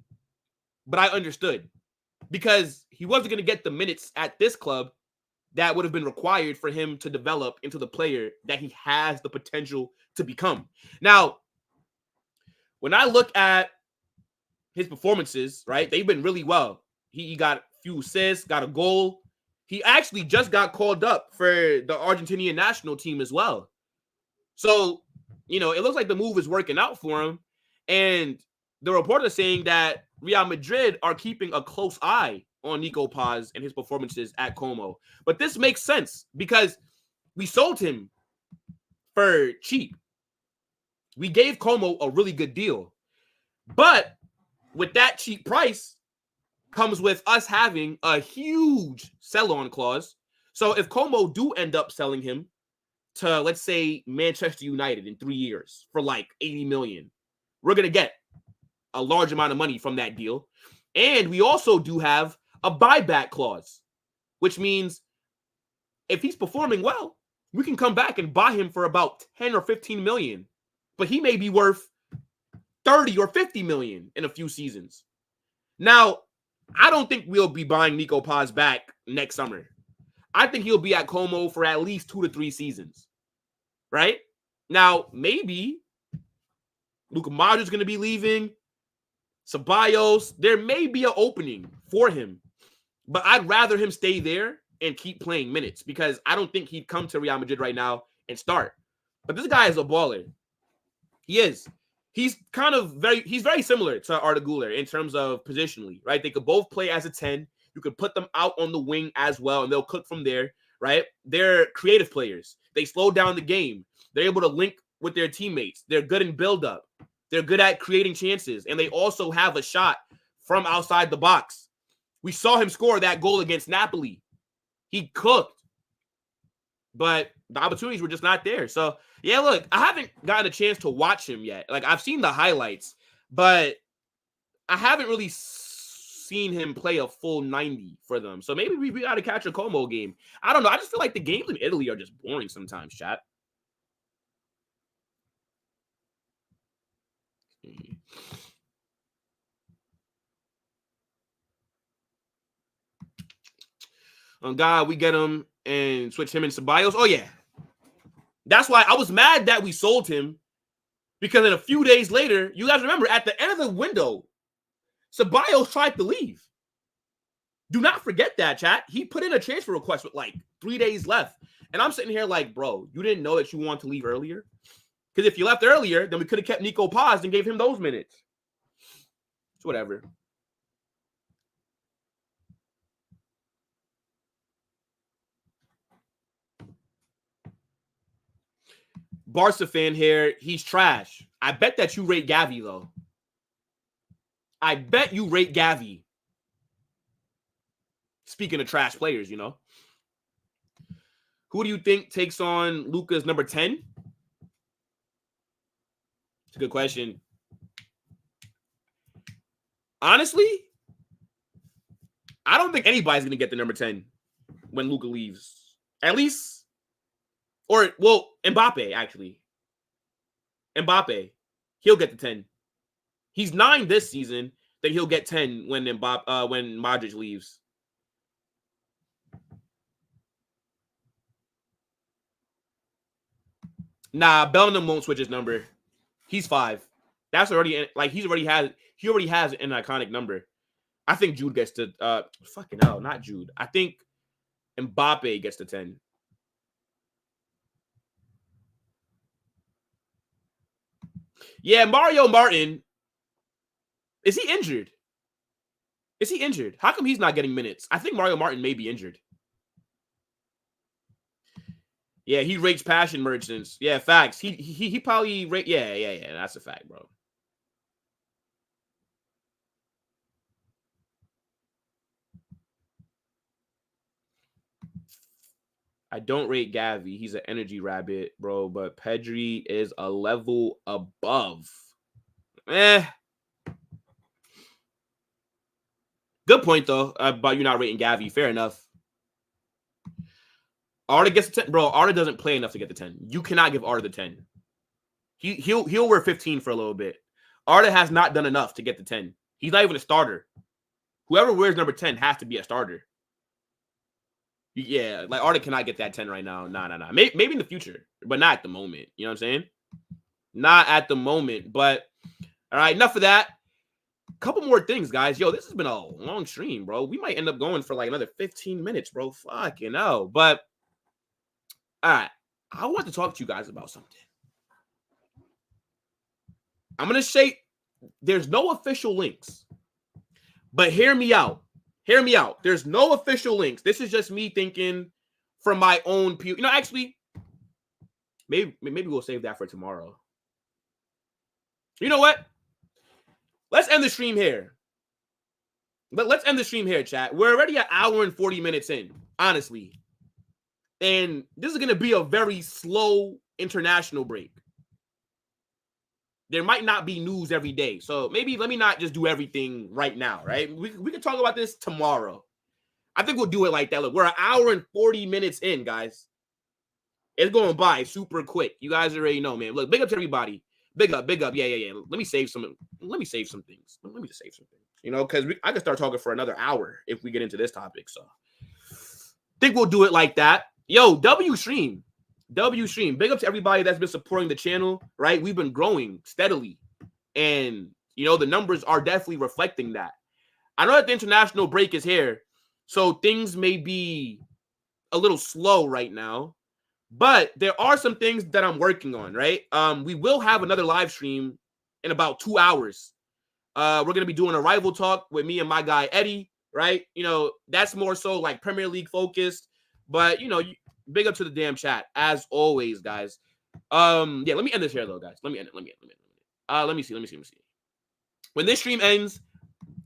but I understood because he wasn't going to get the minutes at this club that would have been required for him to develop into the player that he has the potential to become. Now, when I look at his performances, right, they've been really well. He got a few assists, got a goal. He actually just got called up for the Argentinian national team as well. So, you know, it looks like the move is working out for him. And the report is saying that Real Madrid are keeping a close eye on Nico Paz and his performances at Como. But this makes sense because we sold him for cheap. We gave Como a really good deal. But with that cheap price comes with us having a huge sell-on clause. So if Como do end up selling him to, let's say, Manchester United in 3 years for like 80 million, we're going to get a large amount of money from that deal. And we also do have a buyback clause, which means if he's performing well, we can come back and buy him for about 10 or 15 million. But he may be worth 30 or 50 million in a few seasons. Now, I don't think we'll be buying Nico Paz back next summer. I think he'll be at Como for at least 2 to 3 seasons. Right? Now, maybe Luka Modric's going to be leaving. Ceballos, there may be an opening for him, but I'd rather him stay there and keep playing minutes because I don't think he'd come to Real Madrid right now and start. But this guy is a baller. He is. He's very similar to Arda Güler in terms of positionally, right? They could both play as a 10. You could put them out on the wing as well, and they'll cook from there, right? They're creative players. They slow down the game. They're able to link with their teammates. They're good in build-up. They're good at creating chances, and they also have a shot from outside the box. We saw him score that goal against Napoli. He cooked, but the opportunities were just not there. So, yeah, look, I haven't gotten a chance to watch him yet. Like, I've seen the highlights, but I haven't really seen him play a full 90 for them. So maybe we got to catch a Como game. I don't know. I just feel like the games in Italy are just boring sometimes, chat. God, we get him and switch him and Ceballos. Oh, yeah. That's why I was mad that we sold him, because then a few days later, you guys remember, at the end of the window, Ceballos tried to leave. Do not forget that, chat. He put in a transfer request with like 3 days left. And I'm sitting here like, bro, you didn't know that you wanted to leave earlier? Because if you left earlier, then we could have kept Nico Paz and gave him those minutes. It's whatever. Barca fan here. He's trash. I bet that you rate Gavi, though. I bet you rate Gavi. Speaking of trash players, you know. Who do you think takes on Luka's number 10? It's a good question. Honestly, I don't think anybody's going to get the number 10 when Luka leaves. At least, or, well, Mbappe, actually. Mbappe. He'll get the 10. He's 9 this season. Then he'll get 10 when when Modric leaves. Nah, Bellingham won't switch his number. He's 5. That's already like he already has an iconic number. I think Jude gets to fucking hell, not Jude. I think Mbappe gets to 10. Yeah, Mario Martin. Is he injured? Is he injured? How come he's not getting minutes? I think Mario Martin may be injured. Yeah, he rates passion merchants. Yeah, facts. He probably rate. Yeah. That's a fact, bro. I don't rate Gavi. He's an energy rabbit, bro. But Pedri is a level above. Good point, though, about you not rating Gavi. Fair enough. Arda gets the 10. Bro, Arda doesn't play enough to get the 10. You cannot give Arda the 10. He'll wear 15 for a little bit. Arda has not done enough to get the 10. He's not even a starter. Whoever wears number 10 has to be a starter. Yeah, like Arda cannot get that 10 right now. Nah. Maybe in the future, but not at the moment. You know what I'm saying? Not at the moment. But all right, enough of that. Couple more things, guys. Yo, this has been a long stream, bro. We might end up going for like another 15 minutes, bro. Fucking hell. But all right, I want to talk to you guys about something. I'm going to say there's no official links, but hear me out. Hear me out. There's no official links. This is just me thinking from my own You know, actually, maybe we'll save that for tomorrow. You know what? Let's end the stream here. Let's end the stream here, chat. We're already an hour and 40 minutes in, honestly. And this is going to be a very slow international break. There might not be news every day. So maybe let me not just do everything right now, right? We can talk about this tomorrow. I think we'll do it like that. Look, we're an hour and 40 minutes in, guys. It's going by super quick. You guys already know, man. Look, big up to everybody. Big up. Yeah. Let me save some things. Let me just save some things. You know, because I can start talking for another hour if we get into this topic. So I think we'll do it like that. Yo, W stream. Big up to everybody that's been supporting the channel, right? We've been growing steadily. And, you know, the numbers are definitely reflecting that. I know that the international break is here, so things may be a little slow right now. But there are some things that I'm working on, right? We will have another live stream in about 2 hours. We're going to be doing a rival talk with me and my guy, Eddie, right? You know, that's more so like Premier League focused. But, you know, big up to the damn chat, as always, guys. Yeah, let me end this here, though, guys. Let me end it. Let me see. When this stream ends,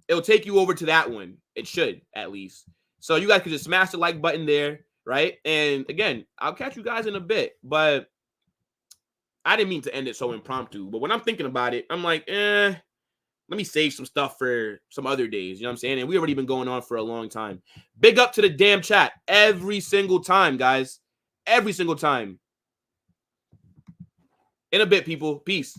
it'll take you over to that one. It should, at least. So you guys can just smash the like button there. Right. And again, I'll catch you guys in a bit, but I didn't mean to end it so impromptu. But when I'm thinking about it, I'm like, let let me save some stuff for some other days. You know what I'm saying? And we already been going on for a long time. Big up to the damn chat every single time, guys. Every single time. In a bit, people. Peace.